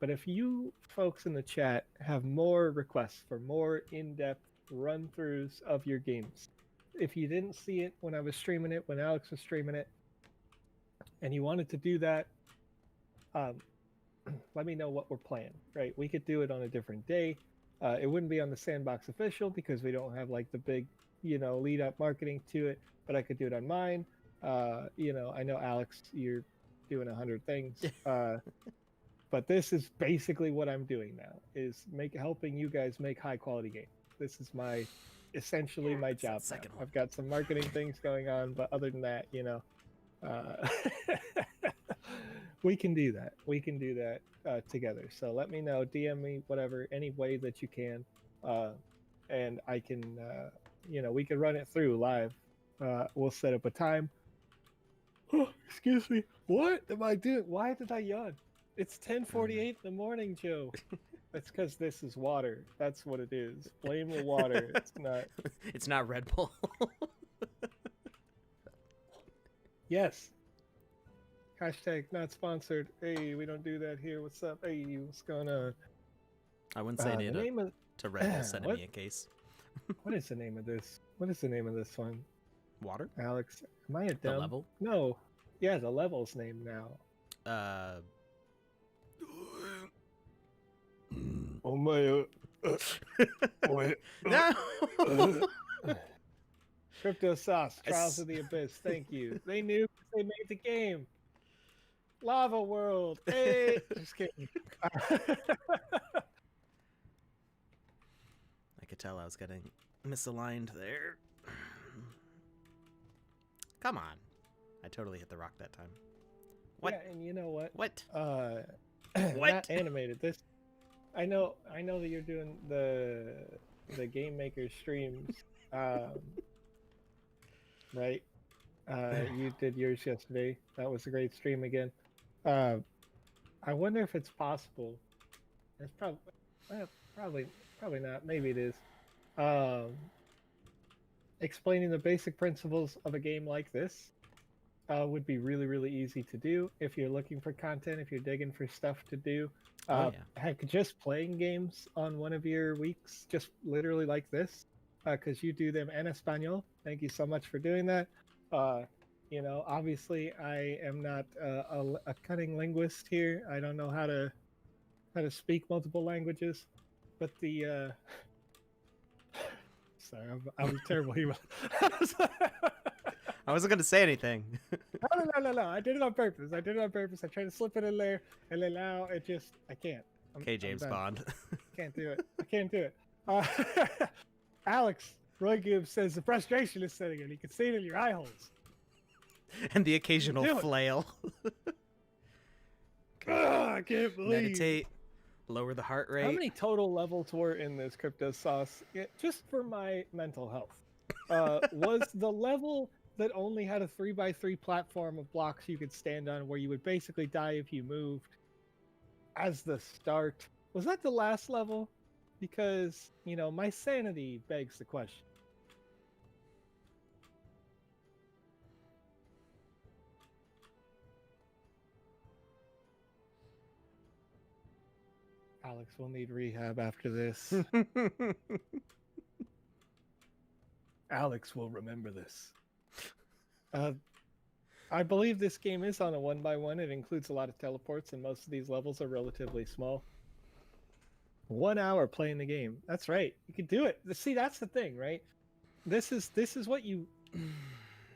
But if you folks in the chat have more requests for more in-depth run-throughs of your games, if you didn't see it when I was streaming it, when Alex was streaming it, and you wanted to do that, let me know what we're playing, right? We could do it on a different day. It wouldn't be on the Sandbox official because we don't have like the big, you know, lead-up marketing to it, but I could do it on mine. You know, I know, Alex, you're doing 100 things. But this is basically what I'm doing now, is helping you guys make high quality games. This is essentially my job now. I've got some marketing things going on, but other than that, you know, we can do that. We can do that together. So let me know, DM me, whatever, any way that you can. And I can, you know, we can run it through live. We'll set up a time. Oh, excuse me. What am I doing? Why did I yawn? It's 10:48 in the morning, Joe. That's because this is water. That's what it is. Blame the water. It's not. It's not Red Bull. Yes. Hashtag not sponsored. Hey, we don't do that here. What's up? Hey, what's going on? I wouldn't say to Red Bull sending me a case. What is the name of this? What is the name of this one? Water? Alex, am I a dumb? The level? No. Yeah, the level's name now. Oh my. No! Crypto Sauce, Trials of the Abyss. Thank you. They knew they made the game. Lava World. Hey, just kidding. I could tell I was getting misaligned there. Come on. I totally hit the rock that time. What? Yeah, and you know what? What? What? Not animated. This. I know that you're doing the game maker streams. Right? You did yours yesterday. That was a great stream again. I wonder if it's possible. It's probably not. Maybe it is. Explaining the basic principles of a game like this would be really, really easy to do if you're looking for content, if you're digging for stuff to do. Heck, just playing games on one of your weeks, just literally like this, because you do them en español. Thank you so much for doing that. You know, obviously I am not a cunning linguist here. I don't know how to speak multiple languages, but the sorry, I was terrible. I wasn't gonna say anything. No. I did it on purpose. I tried to slip it in there, and then now I can't. Okay, James Bond. Can't do it. I can't do it. Alex, Roy Gibbs says the frustration is setting in. You can see it in your eye holes. And the occasional flail. I can't believe. Meditate. Lower the heart rate. How many total levels were in this Crypto Sauce? Just for my mental health. Was the level that only had a 3x3 platform of blocks you could stand on where you would basically die if you moved as the start? Was that the last level? Because, you know, my sanity begs the question. Alex will need rehab after this. Alex will remember this. I believe this game is on a 1x1. It includes a lot of teleports, and most of these levels are relatively small. 1 hour playing the game. That's right. You can do it. See, that's the thing, right? This is what you...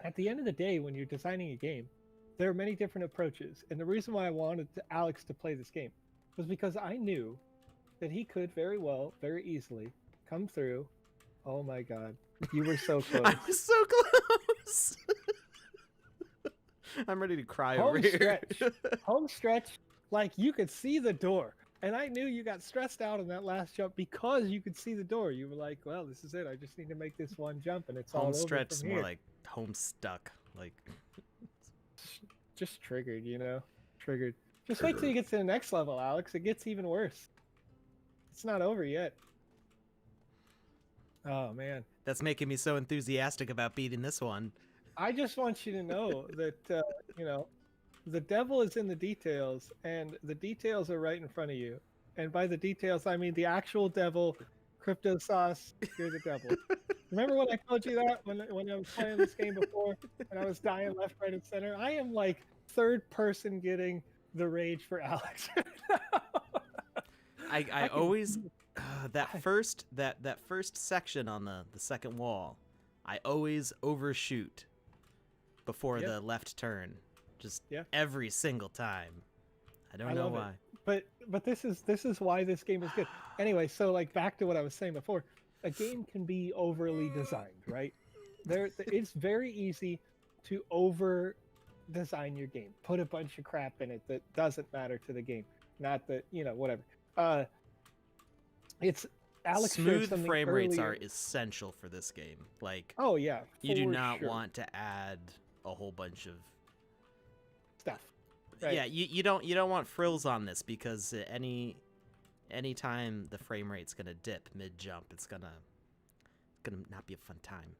At the end of the day, when you're designing a game, there are many different approaches. And the reason why I wanted Alex to play this game was because I knew that he could very well, very easily come through. Oh my god. You were so close. I was so close. I'm ready to cry over here. Home stretch, like you could see the door. And I knew you got stressed out on that last jump because you could see the door. You were like, well, this is it. I just need to make this one jump and it's all over from here. Home stretch is more like home stuck. Like just triggered, you know? Triggered. Just wait till you get to the next level, Alex. It gets even worse. It's not over yet. Oh, man. That's making me so enthusiastic about beating this one. I just want you to know that, you know, the devil is in the details, and the details are right in front of you. And by the details, I mean the actual devil, Crypto Sauce, you're the devil. Remember when I told you that when I was playing this game before and I was dying left, right, and center? I am like third person getting the rage for Alex. I always that first section on the second wall, I always overshoot before the left turn. Just every single time. I don't know why. But this is why this game is good. Anyway, so like back to what I was saying before, a game can be overly designed, right? It's very easy to over design your game. Put a bunch of crap in it that doesn't matter to the game. Not that, you know, whatever. It's Alex. Smooth frame rates are essential for this game. Like, oh yeah, you do not want to add a whole bunch of stuff. Right? Yeah, you don't want frills on this because any time the frame rate's gonna dip mid jump, it's gonna not be a fun time.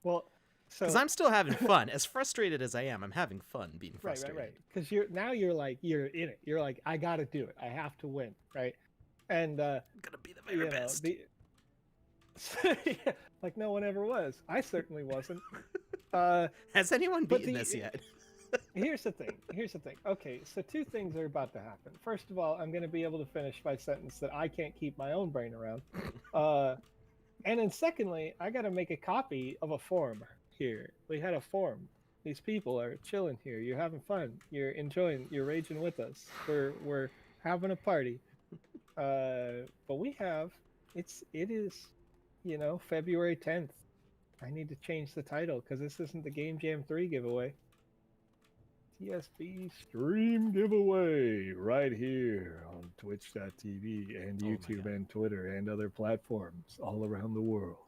Well, because I'm still having fun. As frustrated as I am, I'm having fun being frustrated. Right. Because you're in it. You're like, I gotta do it. I have to win, right? And I'm gonna be the very best. Yeah, like no one ever was. I certainly wasn't. Has anyone beaten this yet? Here's the thing. Okay, so two things are about to happen. First of all, I'm going to be able to finish my sentence that I can't keep my own brain around. And then secondly, I got to make a copy of a forum here. We had a forum. These people are chilling here. You're having fun. You're enjoying. You're raging with us. We're having a party. But we have. It is, February 10th. I need to change the title because this isn't the Game Jam 3 giveaway. TSB stream giveaway right here on twitch.tv and YouTube and Twitter and other platforms all around the world.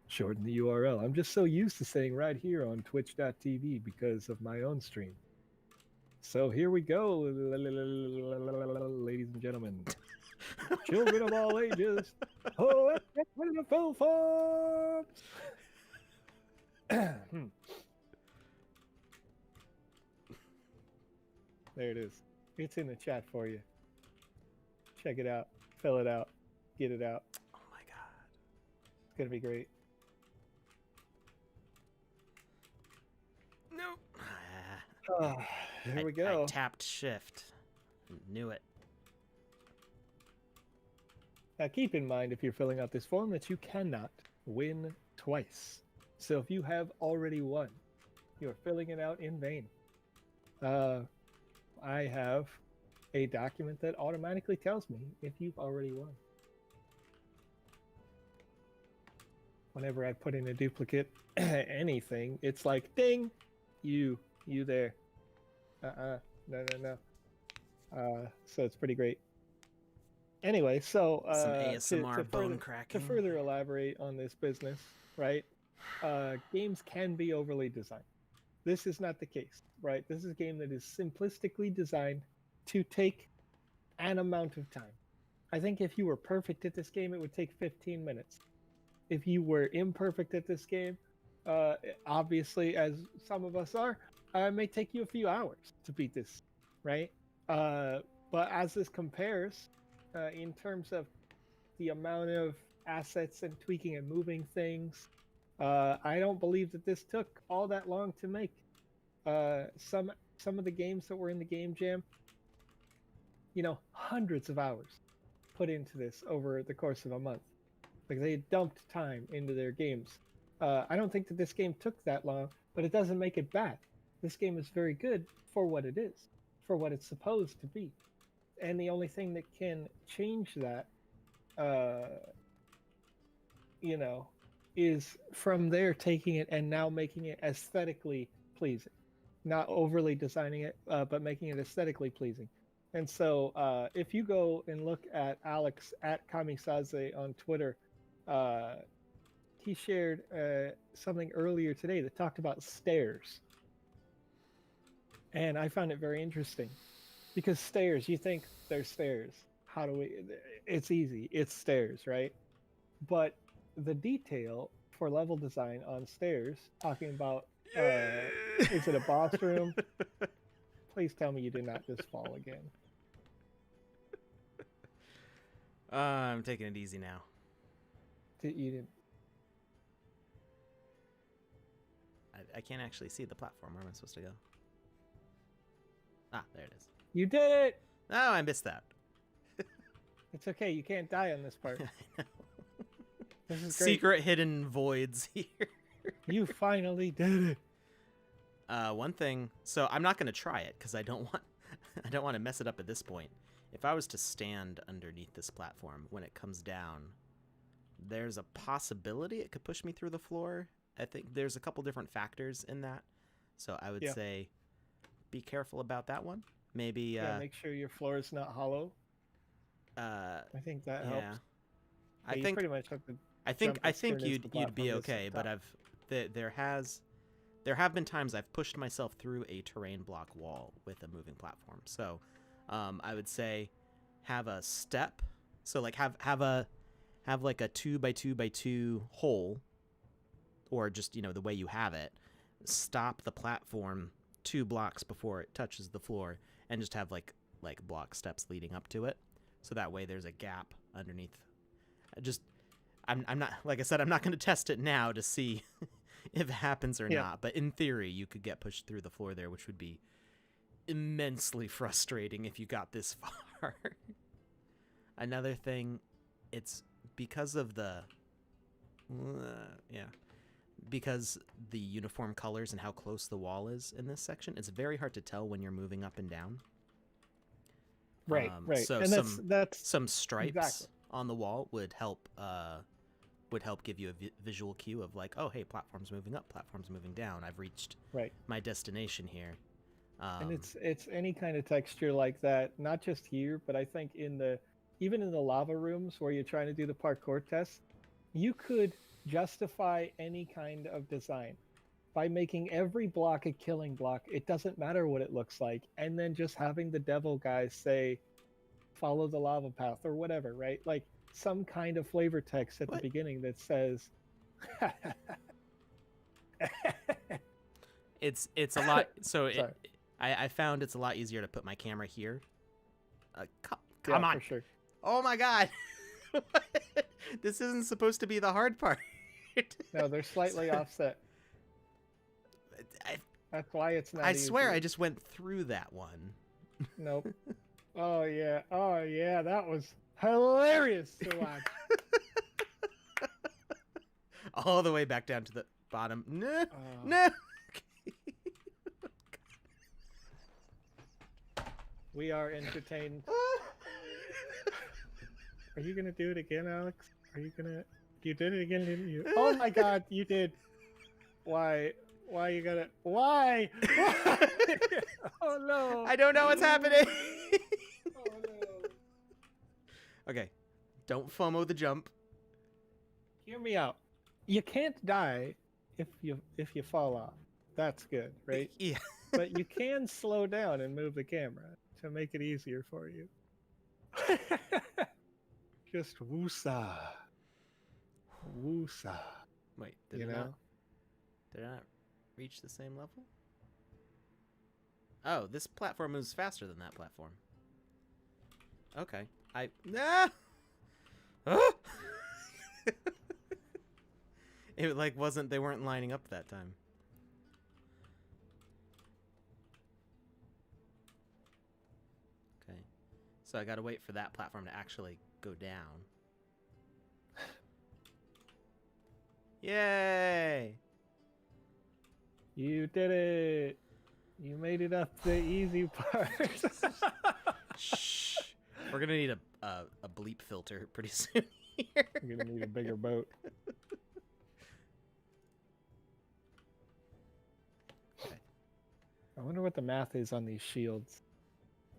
Shorten the URL. I'm just so used to saying right here on twitch.tv because of my own stream. So here we go, ladies and gentlemen. Children of all ages. Oh, what in the full forms? There it is. It's in the chat for you. Check it out. Fill it out. Get it out. Oh my god. It's going to be great. No. Here we go. I tapped shift. Knew it. Now keep in mind if you're filling out this form that you cannot win twice. So if you have already won, you're filling it out in vain. I have a document that automatically tells me if you've already won. Whenever I put in a duplicate anything, it's like, ding, you there. No. So it's pretty great. Anyway, so some ASMR bone cracking. To further elaborate on this business, right? Games can be overly designed. This is not the case, right? This is a game that is simplistically designed to take an amount of time. I think if you were perfect at this game, it would take 15 minutes. If you were imperfect at this game, obviously, as some of us are, it may take you a few hours to beat this, right? But as this compares, in terms of the amount of assets and tweaking and moving things, I don't believe that this took all that long to make. Some of the games that were in the Game Jam, hundreds of hours put into this over the course of a month. Like they dumped time into their games. I don't think that this game took that long, but it doesn't make it bad. This game is very good for what it is, for what it's supposed to be. And the only thing that can change that, is from there taking it and now making it aesthetically pleasing. Not overly designing it, but making it aesthetically pleasing. And so if you go and look at Alex at Kamisaze on Twitter, he shared something earlier today that talked about stairs. And I found it very interesting. Because stairs, you think there's stairs. It's easy. It's stairs, right? But the detail for level design on stairs, talking about, is it a boss room? Please tell me you did not just fall again. I'm taking it easy now. You didn't. I can't actually see the platform. Where am I supposed to go? Ah, there it is. You did it! Oh, I missed that. It's okay. You can't die on this part. I know. This is great. Secret hidden voids here. You finally did it. One thing. So I'm not going to try it because I don't want to mess it up at this point. If I was to stand underneath this platform when it comes down, there's a possibility it could push me through the floor. I think there's a couple different factors in that. So I would say be careful about that one. Maybe make sure your floor is not hollow. I think that helps. I think pretty much have to I think you'd be okay, but there have been times I've pushed myself through a terrain block wall with a moving platform. So I would say have a step. So like have like a 2x2x2 hole, or just the way you have it. Stop the platform 2 blocks before it touches the floor, and just have like block steps leading up to it. So that way there's a gap underneath. I'm not, like I said, I'm not going to test it now to see if it happens or not. But in theory, you could get pushed through the floor there, which would be immensely frustrating if you got this far. Another thing, it's because of the because the uniform colors and how close the wall is in this section, it's very hard to tell when you're moving up and down. Right. So and that's some stripes exactly. on the wall would help give you a visual cue of like, oh, hey, platform's moving up, platform's moving down. I've reached my destination here. And it's any kind of texture like that, not just here, but I think even in the lava rooms where you're trying to do the parkour test, you could justify any kind of design by making every block a killing block. It doesn't matter what it looks like, and then just having the devil guys say, follow the lava path or whatever, right? Like some kind of flavor text at the beginning that says it's a lot. So I found it's a lot easier to put my camera here. Come on. For sure. Oh my god. This isn't supposed to be the hard part. No, they're slightly offset. That's why it's not easy. Swear I just went through that one. Nope. Oh yeah, that was hilarious to watch. All the way back down to the bottom. No. We are entertained. Are you gonna do it again, Alex? You did it again, didn't you? Oh my god, you did. Why you gotta... Why? Oh no. I don't know what's happening. Oh no. Okay. Don't FOMO the jump. Hear me out. You can't die if you fall off. That's good, right? Yeah. But you can slow down and move the camera to make it easier for you. Just woosah. Woosah. Wait, did it not reach the same level? Oh, this platform moves faster than that platform. Okay. It like wasn't, they weren't lining up that time. Okay. So I gotta wait for that platform to actually go down. Yay! You did it! You made it up the easy part. Shh. We're gonna need a bleep filter pretty soon here. You're gonna need a bigger boat. Okay. I wonder what the math is on these shields.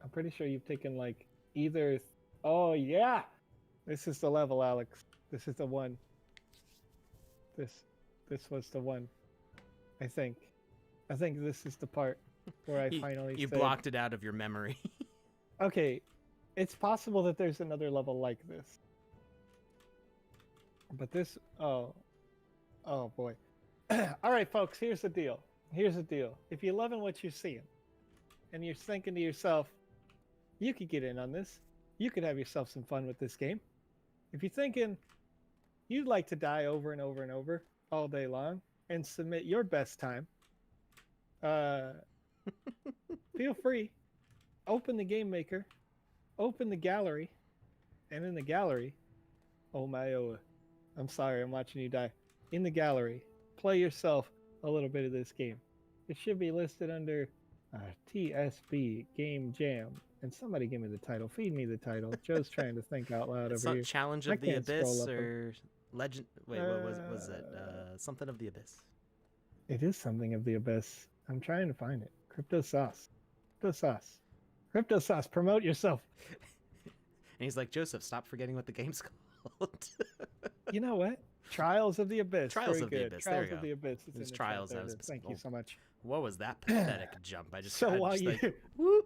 I'm pretty sure you've taken like either... Oh yeah! This is the level, Alex. This is the one. This was the one. I think this is the part where I finally You said, blocked it out of your memory. okay, it's possible that there's another level like this. But this... Oh boy. All right, folks, here's the deal. If you're loving what you're seeing, and you're thinking to yourself, you could get in on this. You could have yourself some fun with this game. If you're thinking you'd like to die over and over and over all day long and submit your best time, feel free. Open the Game Maker, open the gallery, and in the gallery, oh my, I'm sorry, I'm watching you die. In the gallery, play yourself a little bit of this game. It should be listed under TSB Game Jam. And somebody give me the title. Feed me the title. Joe's trying to think out loud over here. Challenge of the Abyss or Legend... Wait, what was it? Something of the Abyss. It is something of the Abyss. I'm trying to find it. Crypto Sauce. Crypto Sauce, promote yourself. And he's like, Joseph, stop forgetting what the game's called. You know what? Trials of the Abyss. Trials of the Abyss. Trials there you go. of the Abyss. It was Trials. Thank you so much. What was that pathetic jump? I just... So I while just you... like, whoop.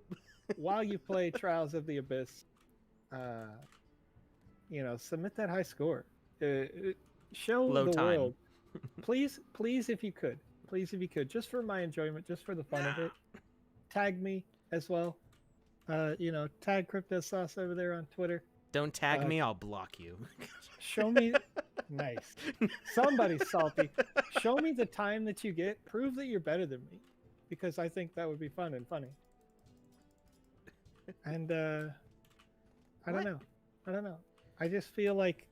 While you play Trials of the Abyss, submit that high score. Show Low the time. world. Please, if you could, just for my enjoyment, just for the fun of it, tag me as well. Tag Crypto Sauce over there on Twitter. Don't tag me, I'll block you. Show me Nice. Somebody's salty. Show me the time that you get. Prove that you're better than me, because I think that would be fun and funny. And I don't know. I don't know. I just feel like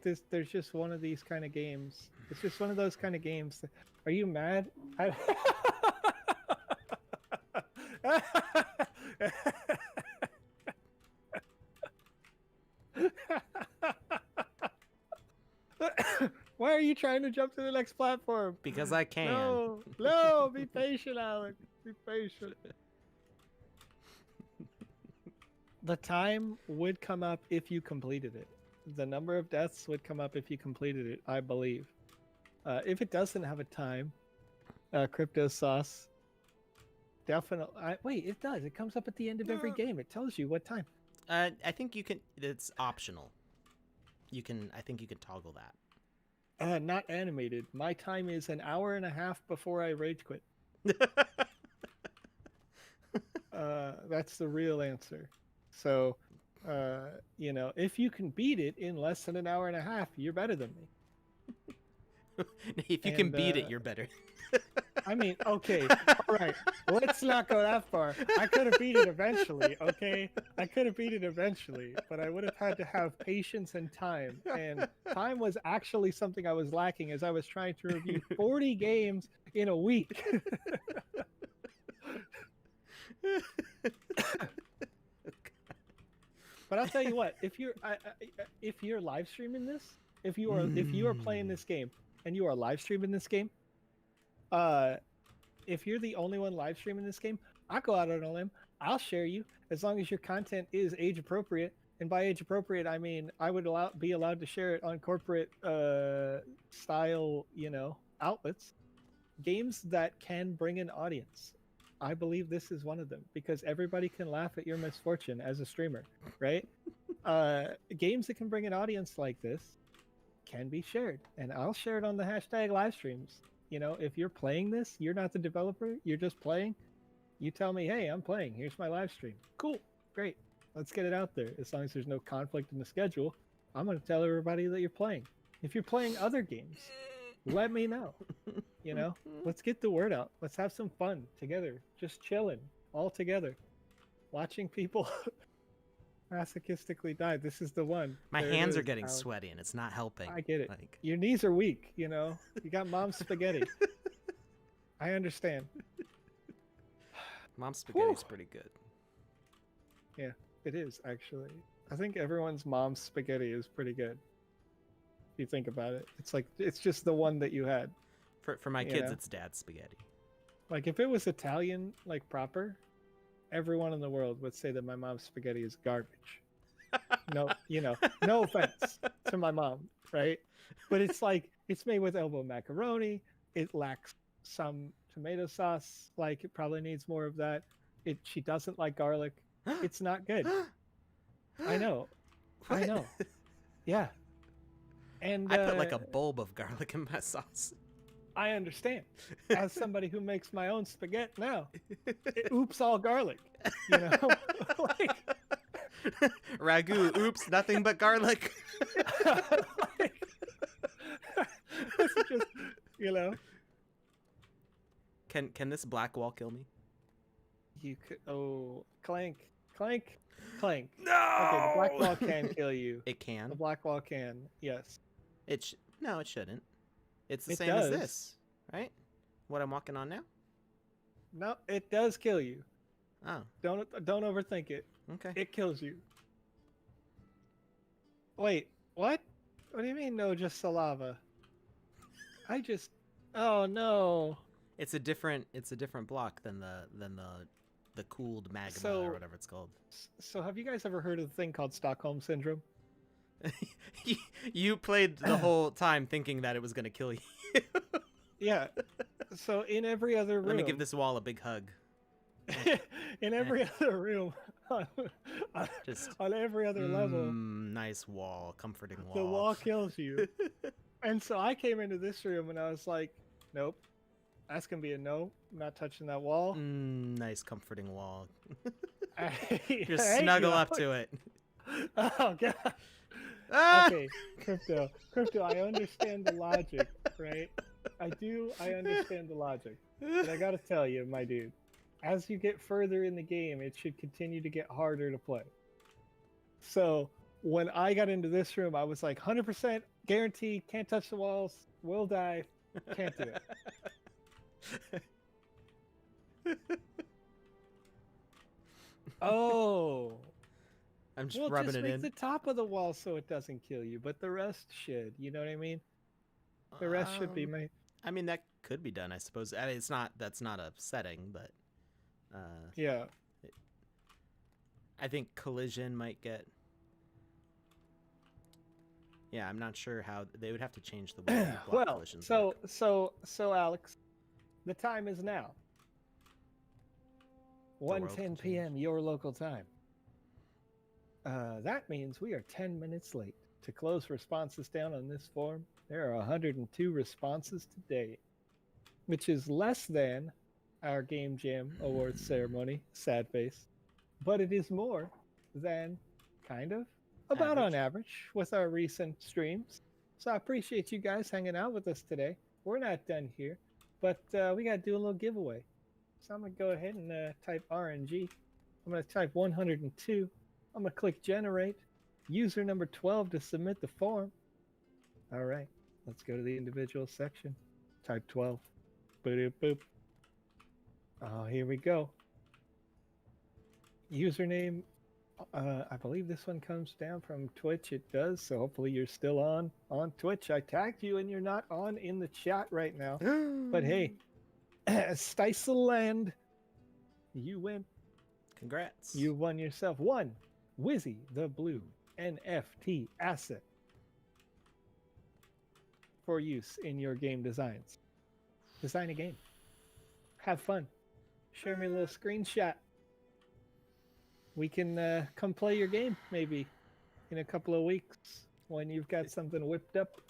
there's just one of these kind of games. It's just one of those kind of games. Are you mad? Why are you trying to jump to the next platform? Because I can. No, be patient, Alec. Be patient. The time would come up if you completed it. The number of deaths would come up if you completed it, I believe. If it doesn't have a time, Crypto Sauce, definitely. Wait, it does. It comes up at the end of every game. It tells you what time. I think you can. It's optional. I think you can toggle that. Not animated. My time is an hour and a half before I rage quit. That's the real answer. So, if you can beat it in less than an hour and a half, you're better than me. If you can beat it, you're better. I mean, okay, all right. Let's not go that far. I could have beat it eventually, okay? I could have beat it eventually, but I would have had to have patience and time. And time was actually something I was lacking as I was trying to review 40 games in a week. But I'll tell you what, if you're live streaming this, if you are playing this game and you are live streaming this game, if you're the only one live streaming this game, I'll go out on a limb. I'll share you as long as your content is age appropriate. And by age appropriate, I mean I would be allowed to share it on corporate style, outlets. Games that can bring an audience. I believe this is one of them because everybody can laugh at your misfortune as a streamer, right? Games that can bring an audience like this can be shared, and I'll share it on the hashtag live streams. If you're playing this, you're not the developer, you're just playing. You tell me, hey, I'm playing. Here's my live stream. Cool, great. Let's get it out there. As long as there's no conflict in the schedule, I'm going to tell everybody that you're playing. If you're playing other games, let me know. Let's get the word out. Let's have some fun together. Just chilling all together. Watching people masochistically die. This is the one. My hands are getting sweaty and it's not helping. I get it. Your knees are weak, You got mom's spaghetti. I understand. Mom's spaghetti's pretty good. Yeah, it is actually. I think everyone's mom's spaghetti is pretty good. If you think about it. It's just the one that you had. For my kids, it's dad's spaghetti. Like if it was Italian, like proper, everyone in the world would say that my mom's spaghetti is garbage. No, no offense to my mom, right? But it's made with elbow macaroni. It lacks some tomato sauce. Like it probably needs more of that. She doesn't like garlic. It's not good. I know. What? I know. Yeah. And I put like a bulb of garlic in my sauce. I understand. As somebody who makes my own spaghetti now, oops, all garlic. Ragu, oops, nothing but garlic. This is just, Can this black wall kill me? You could. Oh, clank. No. Okay, No. the black wall can kill you. It can. The black wall can. Yes. No, it shouldn't. It's the It same does. as this, right? What I'm walking on now? No, it does kill you. Oh, Don't overthink it. okay. It kills you. Wait, what? What do you mean? No, just saliva. Oh no. It's a different block than the cooled magma or whatever it's called. So have you guys ever heard of the thing called Stockholm Syndrome? You played the whole time thinking that it was going to kill you. Yeah. So in every other room. Let me give this wall a big hug. In every other room, on every other level. Nice wall, comforting wall. The wall kills you. And so I came into this room and I was like, nope. That's going to be a no. I'm not touching that wall. Nice comforting wall. Just snuggle up to it. Oh, God. Ah! Okay, crypto. I understand the logic, right? I understand the logic, but I gotta tell you, my dude, as you get further in the game, it should continue to get harder to play. So when I got into this room, I was like, 100% guarantee, can't touch the walls, will die, can't do it. Oh, I'm just well, rubbing just it make in. the top of the wall so it doesn't kill you, but the rest should. You know what I mean? The rest should be my. I mean, that could be done, I suppose. I mean, that's not a setting, but Yeah. I think collision might get. Yeah, I'm not sure how they would have to change the way block Well, collisions work. so Alex, the time is now. world 1:10 can p.m. your local time. That means we are 10 minutes late. To close responses down on this form, there are 102 responses today, which is less than our Game Jam Awards ceremony, sad face, but it is more than kind of about on average with our recent streams. So I appreciate you guys hanging out with us today. We're not done here, but we got to do a little giveaway. So I'm going to go ahead and type RNG. I'm going to type 102. I'm going to click generate. User number 12 to submit the form. All right, let's go to the individual section. Type 12. Boop, boop. Oh, here we go. Username. I believe this one comes down from Twitch. It does, so hopefully you're still on Twitch. I tagged you and you're not on in the chat right now. But hey, Sticeland, you win. Congrats. You won yourself one Wizzy the Blue NFT asset for use in your game designs. Design a game. Have fun. Share me a little screenshot. We can come play your game maybe in a couple of weeks when you've got something whipped up.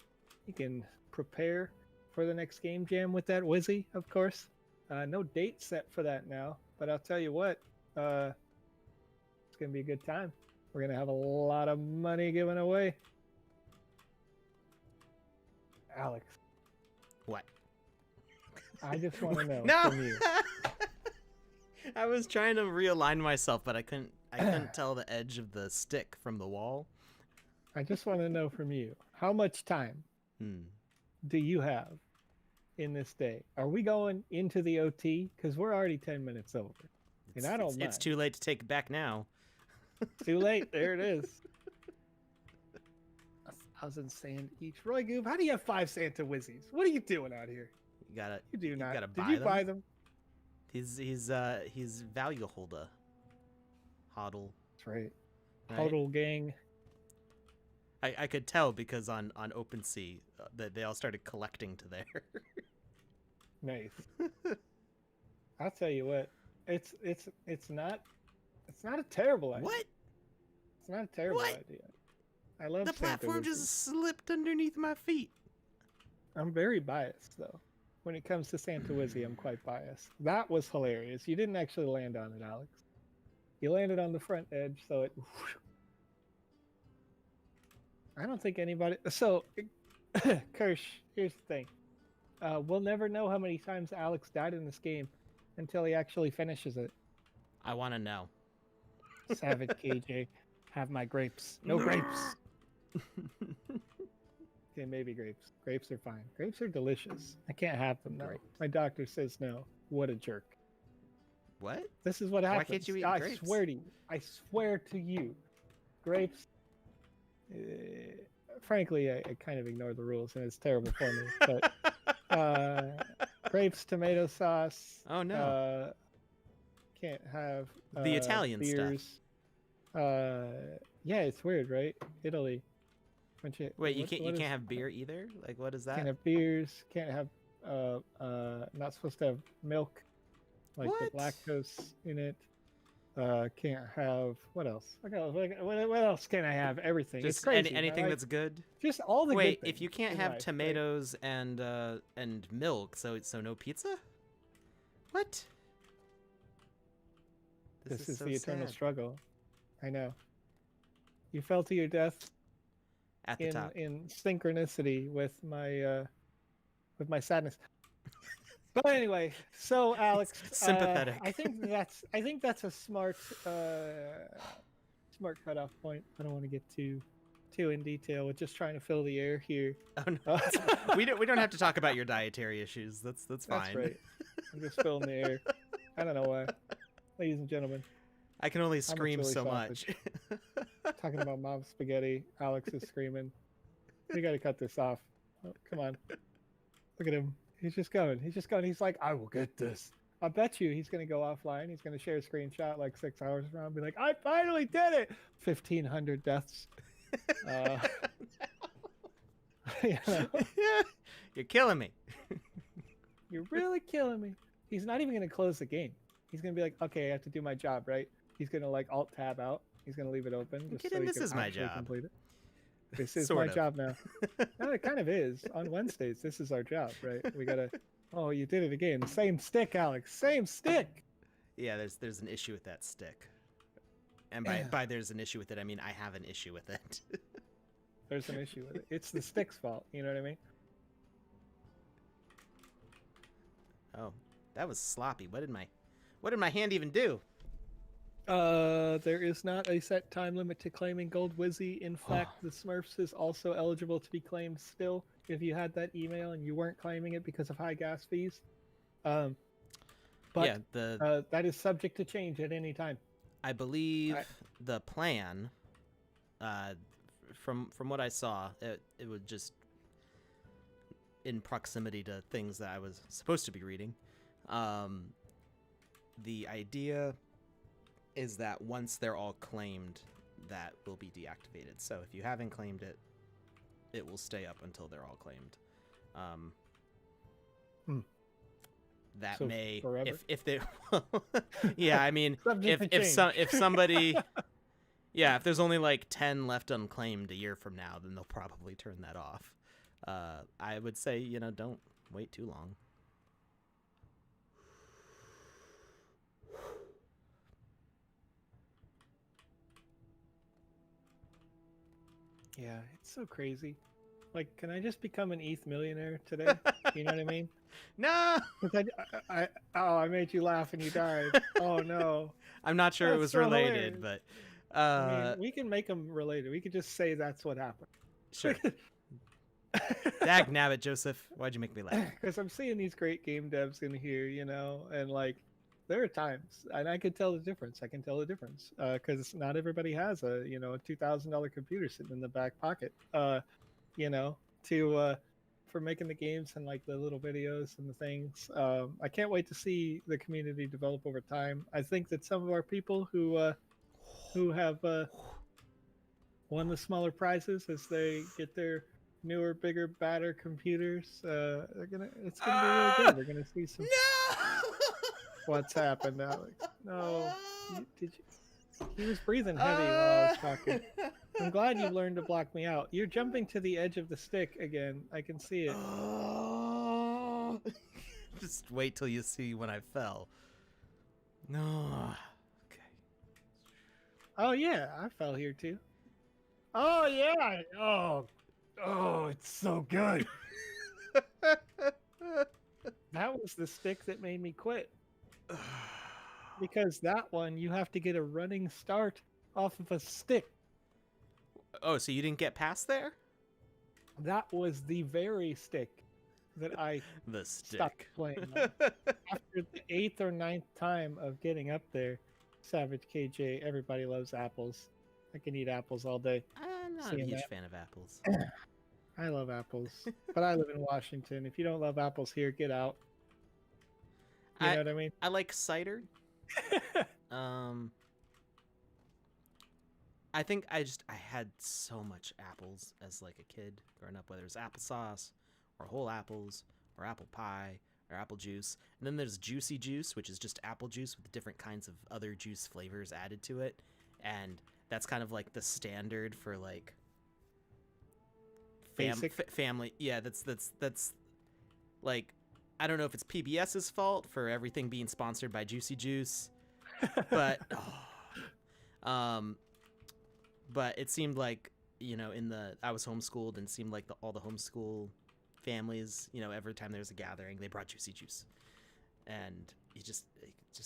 You can prepare for the next game jam with that Wizzy, of course. No date set for that now, but I'll tell you what, it's going to be a good time. We're going to have a lot of money given away. Alex. What? I just want to know No! from you. I was trying to realign myself, but I couldn't tell the edge of the stick from the wall. I just want to know from you, how much time do you have in this day? Are we going into the OT? Because we're already 10 minutes over. And I don't mind. It's too late to take it back now. Too late. There it is. 1,000 sand each. Roy Goob, how do you have 5 Santa Wizzies? What are you doing out here? You do not. Did you buy them? He's value holder. Hodl. That's right. Hodl gang. I could tell because on OpenSea that they all started collecting to there. Nice. I'll tell you what. It's not a terrible idea. What? It's not a terrible idea. I love the platform just slipped underneath my feet. I'm very biased though. When it comes to Santa Wizzy, I'm quite biased. That was hilarious. You didn't actually land on it, Alex. You landed on the front edge, so it. I don't think anybody. So, Kirsch, here's the thing. We'll never know how many times Alex died in this game until he actually finishes it. I want to know. Savage KJ, have my grapes. No grapes. Okay, maybe grapes. Grapes are fine. Grapes are delicious. I can't have them though. My doctor says no. What a jerk. What? This is what happens. Why can't you eat grapes? I swear to you. I swear to you. Grapes. Frankly, I kind of ignore the rules and it's terrible for me. But grapes, tomato sauce. Oh no. Can't have the Italian beers. stuff. Yeah, it's weird, right? Italy. Wait, you can't have beer either? Like, what is that? Can't have beers. Can't have not supposed to have milk, like what? the lactose in it. Can't have what else? What else can I have? Everything. Just it's crazy. anything that's good. Just all the Wait, good if you can't have tomatoes and milk, so no pizza? What? This is so the eternal sad. struggle. I know. You fell to your death. At the top. in synchronicity with my sadness. But anyway, so Alex, sympathetic. I think that's a smart smart cutoff point. I don't want to get too in detail with just trying to fill the air here. Oh, no. we don't have to talk about your dietary issues. That's fine. That's right. I'm just filling the air. I don't know why, ladies and gentlemen. I can only scream so much. Talking about mom spaghetti, Alex is screaming. We got to cut this off. Oh, come on, look at him. He's just going. He's like, I will get this. I bet you he's going to go offline. He's going to share a screenshot like 6 hours from now and be like, I finally did it. 1,500 deaths. You know? You're killing me. You're really killing me. He's not even going to close the game. He's going to be like, okay, I have to do my job, right? He's going to like alt tab out. He's going to leave it open. Just so this is my job. Complete it. This is my job now. No, it kind of is. On Wednesdays, this is our job, right? We got to, oh, you did it again. Same stick, Alex. Same stick. Yeah, there's an issue with that stick. And by there's an issue with it, I mean I have an issue with it. There's an issue with it. It's the stick's fault. You know what I mean? Oh, that was sloppy. What did my hand even do? There is not a set time limit to claiming Gold Wizzy. In fact, the Smurfs is also eligible to be claimed still if you had that email and you weren't claiming it because of high gas fees. But yeah, that is subject to change at any time. I believe the plan, from what I saw, it would just in proximity to things that I was supposed to be reading. The idea is that once they're all claimed, that will be deactivated. So if you haven't claimed it, it will stay up until they're all claimed. That so may forever? If they yeah, I mean if somebody yeah, if there's only like 10 left unclaimed a year from now, then they'll probably turn that off. I would say, don't wait too long. Yeah, it's so crazy. Like, can I just become an ETH millionaire today? You know what I mean? No! I made you laugh and you died. Oh, no. I'm not sure it was so related, hilarious. But... I mean, we can make them related. We could just say that's what happened. Sure. Dag nabbit, Joseph. Why'd you make me laugh? Because I'm seeing these great game devs in here, and like, there are times, and I can tell the difference. Because not everybody has a $2,000 computer sitting in the back pocket, for making the games and like the little videos and the things. I can't wait to see the community develop over time. I think that some of our people who have won the smaller prizes as they get their newer, bigger, badder computers, it's gonna be really good. We're gonna see some. No! What's happened, Alex? No. Did you? He was breathing heavy while I was talking. I'm glad you learned to block me out. You're jumping to the edge of the stick again. I can see it. Just wait till you see when I fell. No. Okay. Oh, yeah. I fell here, too. Oh, yeah. Oh, it's so good. That was the stick that made me quit. Because that one, you have to get a running start off of a stick. Oh, so you didn't get past there? That was the very stick that I stopped playing on. After the 8th or 9th time of getting up there, Savage KJ, everybody loves apples. I can eat apples all day. I'm not a huge fan of apples. I love apples, but I live in Washington. If you don't love apples here, get out. You know what I mean? I like cider. I think I had so much apples as like a kid growing up, whether it's applesauce or whole apples or apple pie or apple juice. And then there's juicy juice, which is just apple juice with different kinds of other juice flavors added to it. And that's kind of like the standard for like family. Yeah, that's like, I don't know if it's PBS's fault for everything being sponsored by Juicy Juice, but but it seemed like I was homeschooled, and it seemed like all the homeschool families, every time there was a gathering, they brought juicy juice, and it just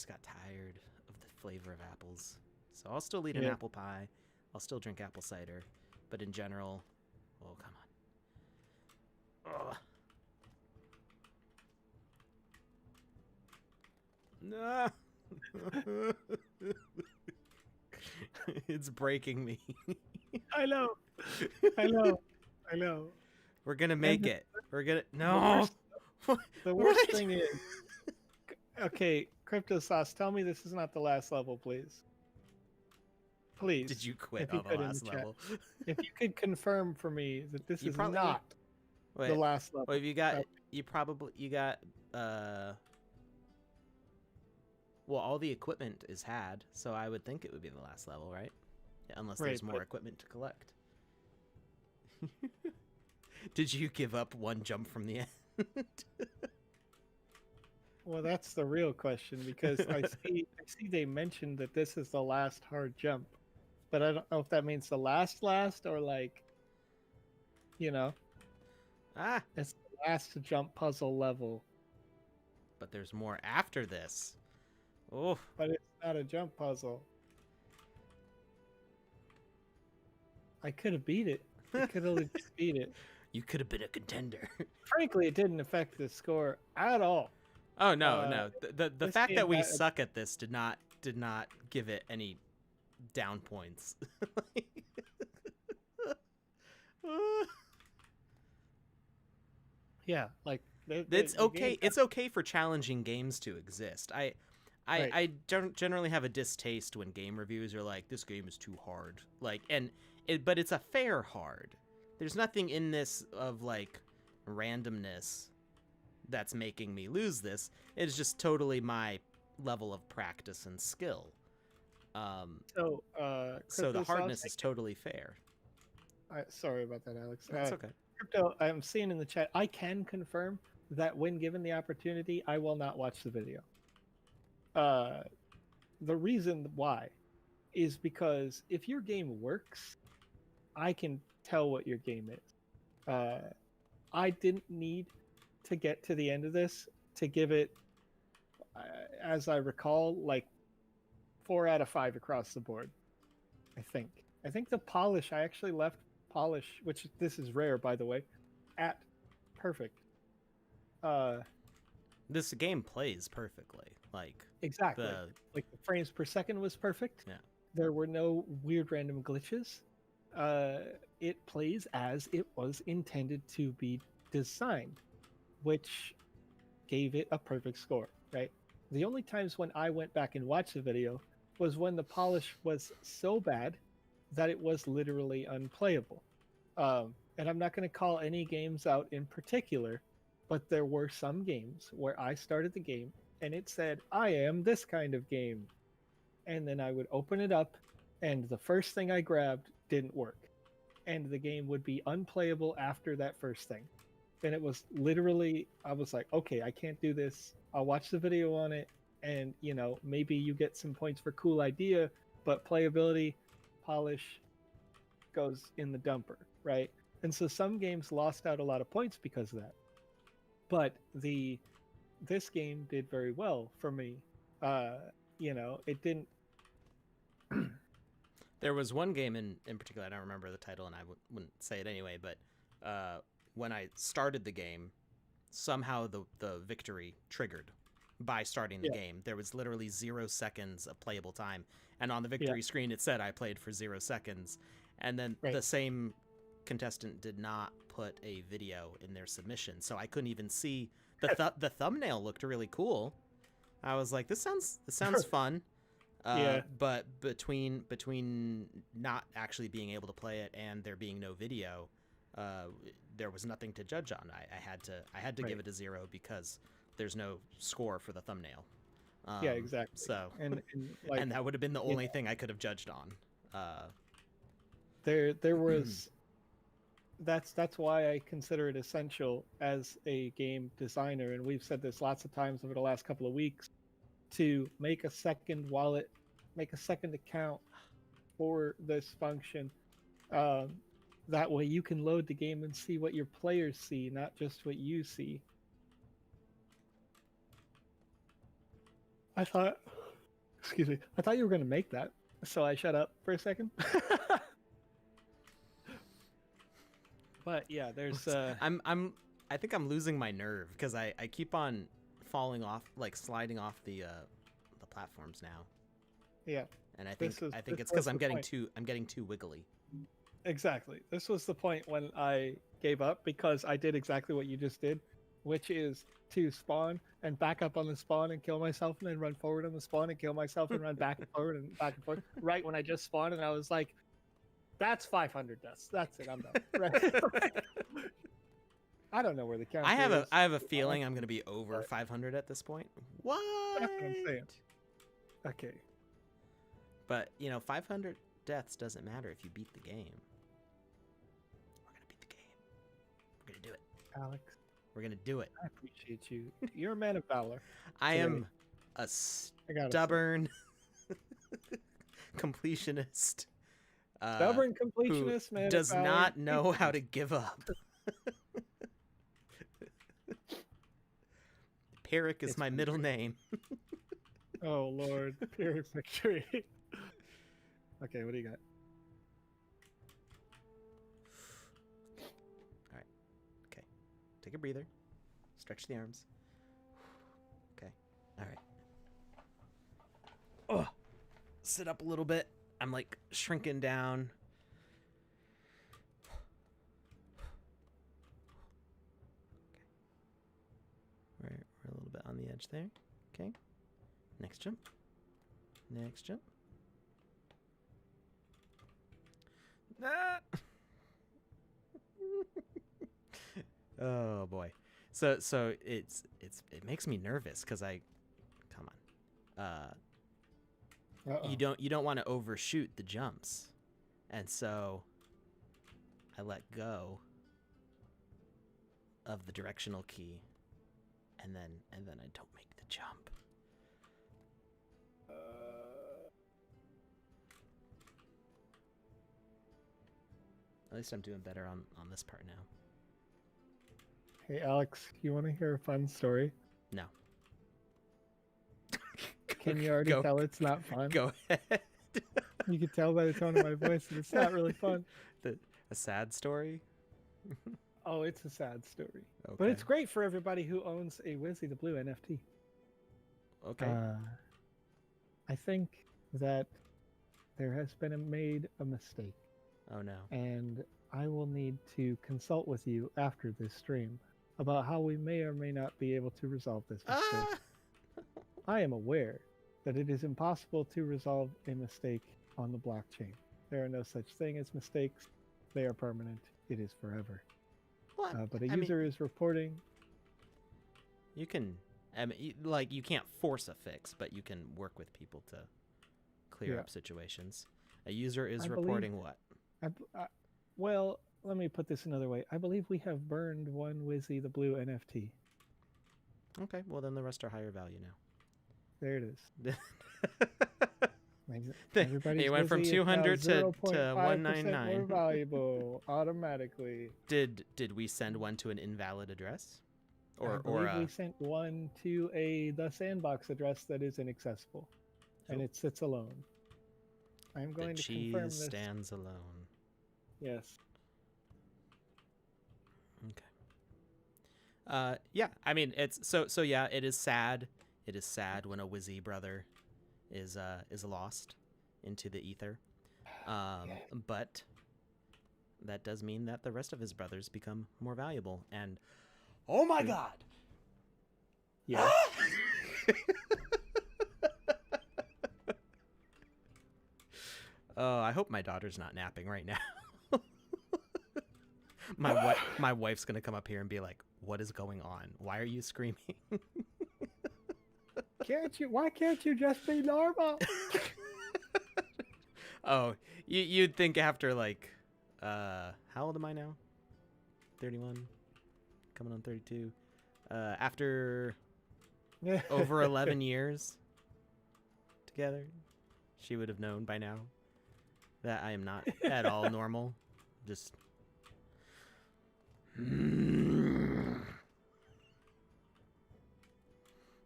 got tired of the flavor of apples. So I'll still eat an apple pie, I'll still drink apple cider, but in general, oh come on, ugh. No. It's breaking me. I know. We're gonna make it. We're gonna no. The worst thing is, okay, Crypto Sauce, tell me this is not the last level, please. Please. Did you quit on the last level? If you could confirm for me that this is not the last level. Well, you got well, all the equipment is had, so I would think it would be the last level, right? Yeah, unless there's more equipment to collect. Did you give up one jump from the end? Well, that's the real question, because I see they mentioned that this is the last hard jump, but I don't know if that means the last or like, it's the last jump puzzle level. But there's more after this. Oh, but it's not a jump puzzle. I could have beat it. I could have beat it. You could have been a contender. Frankly, it didn't affect the score at all. Oh no. The fact that we suck at this did not give it any down points. Yeah, like it's okay. It's okay for challenging games to exist. I don't generally have a distaste when game reviews are like, this game is too hard. But it's a fair hard. There's nothing in this of like randomness that's making me lose this. It's just totally my level of practice and skill. So the hardness is totally fair. Sorry about that, Alex. That's okay. Crypto, I'm seeing in the chat, I can confirm that when given the opportunity, I will not watch the video. The reason why is because if your game works, I can tell what your game is. I didn't need to get to the end of this to give it, as I recall, like 4 out of 5 across the board. I think the polish, I actually left polish, which this is rare by the way, at perfect. This game plays perfectly. Like exactly. Like the frames per second was perfect. Yeah. There were no weird random glitches. It plays as it was intended to be designed, which gave it a perfect score, right? The only times when I went back and watched the video was when the polish was so bad that it was literally unplayable. And I'm not going to call any games out in particular, but there were some games where I started the game and it said, I am this kind of game. And then I would open it up and the first thing I grabbed didn't work. And the game would be unplayable after that first thing. And it was literally, I was like, okay, I can't do this. I'll watch the video on it. And, maybe you get some points for cool idea, but playability, polish goes in the dumper, right? And so some games lost out a lot of points because of that. But this game did very well for me. It didn't. There was one game in particular, I don't remember the title, and I wouldn't say it anyway, but when I started the game, somehow the victory triggered by starting the game. There was literally 0 seconds of playable time, and on the victory screen it said I played for 0 seconds, and then the same contestant did not put a video in their submission, so I couldn't even see the thumbnail. Looked really cool. I was like, this sounds fun. But between not actually being able to play it and there being no video, there was nothing to judge on. I had to give it a 0 because there's no score for the thumbnail. Yeah, exactly. So and that would have been the only thing I could have judged on. There was. That's why I consider it essential as a game designer, and we've said this lots of times over the last couple of weeks, to make a second wallet, make a second account for this function. That way you can load the game and see what your players see, not just what you see. I thought you were going to make that, so I shut up for a second. But yeah, there's I think I'm losing my nerve because I keep on falling off, like sliding off the platforms now. Yeah. And I think it's because I'm getting too wiggly. Exactly. This was the point when I gave up, because I did exactly what you just did, which is to spawn and back up on the spawn and kill myself, and then run forward on the spawn and kill myself and run back and forward and back and forth. Right when I just spawned, and I was like, that's 500 deaths. That's it. I'm done. Right? I don't know where the counter is. I have a feeling I'm going to be over 500 at this point. What? That's what I'm saying. Okay. But, 500 deaths doesn't matter if you beat the game. We're going to beat the game. We're going to do it. Alex. We're going to do it. I appreciate you. You're a man of valor. I am a stubborn completionist. Stubborn completionist, man. Does not know how to give up. Pyrrhic is my middle name. Oh, Lord. Pyrrhic victory. Okay, what do you got? All right. Okay. Take a breather. Stretch the arms. Okay. All right. Oh, sit up a little bit. I'm like shrinking down. Okay. We're a little bit on the edge there. Okay. Next jump. Next jump. Ah! Oh boy. So it makes me nervous because come on. You don't want to overshoot the jumps, and so I let go of the directional key, and then I don't make the jump. At least I'm doing better on this part now. Hey Alex, you want to hear a fun story? No. Can you already tell it's not fun? Go ahead. You can tell by the tone of my voice that it's not really fun. A sad story? Oh, it's a sad story. Okay. But it's great for everybody who owns a Wizzy the Blue NFT. Okay. I think that there has been made a mistake. Oh no. And I will need to consult with you after this stream about how we may or may not be able to resolve this mistake. I am aware that it is impossible to resolve a mistake on the blockchain. There are no such thing as mistakes. They are permanent. It is forever. But a user is reporting. You can, you can't force a fix, but you can work with people to clear up situations. A user is reporting what? Well, let me put this another way. I believe we have burned one Wizzy the Blue NFT. Okay, well then the rest are higher value now. There it is. It went from 200 to 199. More valuable automatically. Did we send one to an invalid address? Or we sent one to the Sandbox address that is inaccessible, and it sits alone. I'm going to confirm this. The cheese stands alone. Yes. Okay. Yeah, I mean it's so yeah, it is sad. It is sad when a Wizzy brother is lost into the ether. But that does mean that the rest of his brothers become more valuable, and oh my god. Yeah. Oh, I hope my daughter's not napping right now. My wife's gonna come up here and be like, "What is going on? Why are you screaming?" Why can't you just be normal? Oh, you'd think after how old am I now? 31, coming on 32. After over 11 years together, she would have known by now that I am not at all normal. Just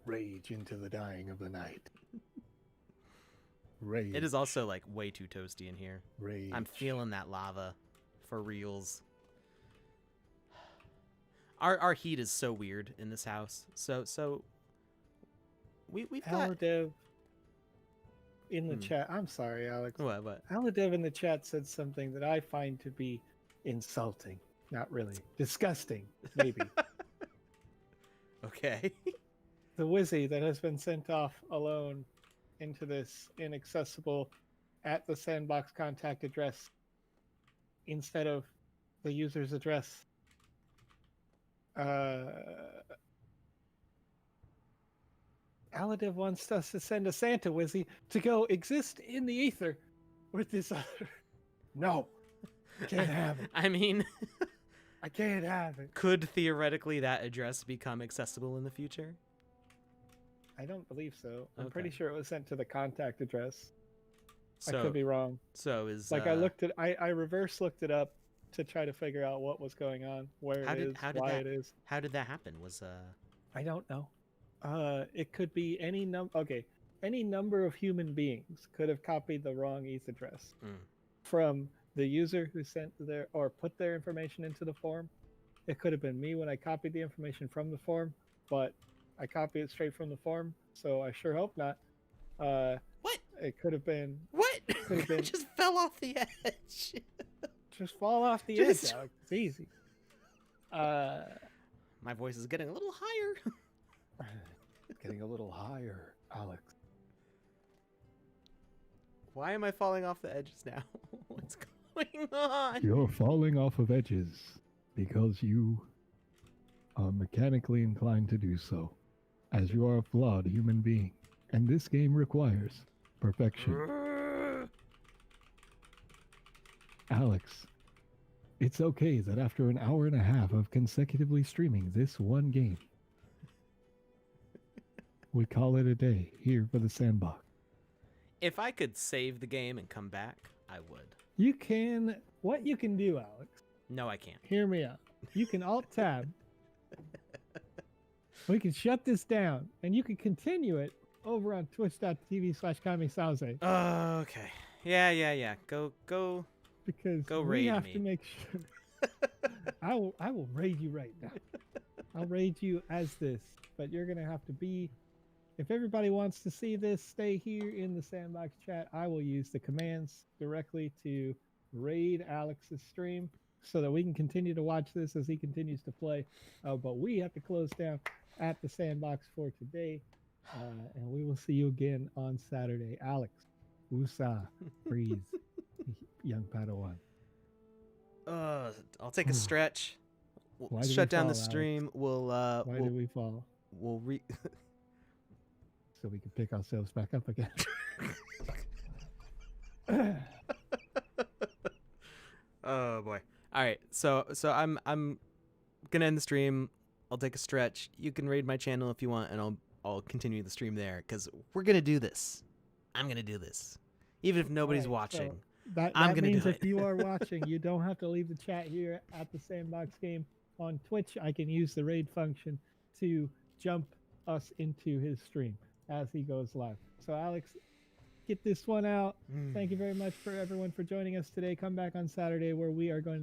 Rage into the dying of the night. Rage. It is also like way too toasty in here. Rage. I'm feeling that lava for reals. Our heat is so weird in this house. So we've got Aladev in the chat. I'm sorry, Alex. What? Aladev in the chat said something that I find to be insulting. Not really. Disgusting, maybe. Okay. The Wizzy that has been sent off alone into this inaccessible at the Sandbox contact address instead of the user's address. Aladev wants us to send a Santa Wizzy to go exist in the ether with this other. No, can't have it. I mean, I can't have it. Could theoretically that address become accessible in the future? I don't believe so. I'm Okay. pretty sure it was sent to the contact address. So, I could be wrong. So is like I reverse looked it up to try to figure out what was going on, where it is, why it is. How did that happen? I don't know. It could be any number of human beings could have copied the wrong ETH address from the user who sent their or put their information into the form. It could have been me when I copied the information from the form, but I copied it straight from the form, so I sure hope not. What? It could have been. What? Could have been. Just fell off the edge. Just fall off the edge, Alex. It's easy. My voice is getting a little higher. Getting a little higher, Alex. Why am I falling off the edges now? What's going on? You're falling off of edges because you are mechanically inclined to do so, as you are a flawed human being, and this game requires perfection. Alex, it's okay that after an hour and a half of consecutively streaming this one game, we call it a day here for the Sandbox. If I could save the game and come back, I would. You can, what you can do, Alex. No, I can't. Hear me out. You can Alt-Tab. We can shut this down, and you can continue it over on twitch.tv/KamiSauze. Okay. Yeah. Go. Because go we raid have me. to make sure. I will raid you right now. I'll raid you as this, but you're gonna have to be. If everybody wants to see this, stay here in the Sandbox chat. I will use the commands directly to raid Alex's stream so that we can continue to watch this as he continues to play. But we have to close down at the Sandbox for today, and we will see you again on Saturday. Alex, Usa, breathe, young Padawan. I'll take a stretch. We'll shut down the stream. Why did we fall? We'll So we can pick ourselves back up again. Oh boy. All right. So I'm gonna end the stream. I'll take a stretch. You can raid my channel if you want, and I'll continue the stream there because we're gonna do this. I'm gonna do this, even if nobody's watching. So that means if you are watching, you don't have to leave the chat here at the Sandbox game on Twitch. I can use the raid function to jump us into his stream as he goes live. So Alex, get this one out. Thank you very much for everyone for joining us today. Come back on Saturday where we are going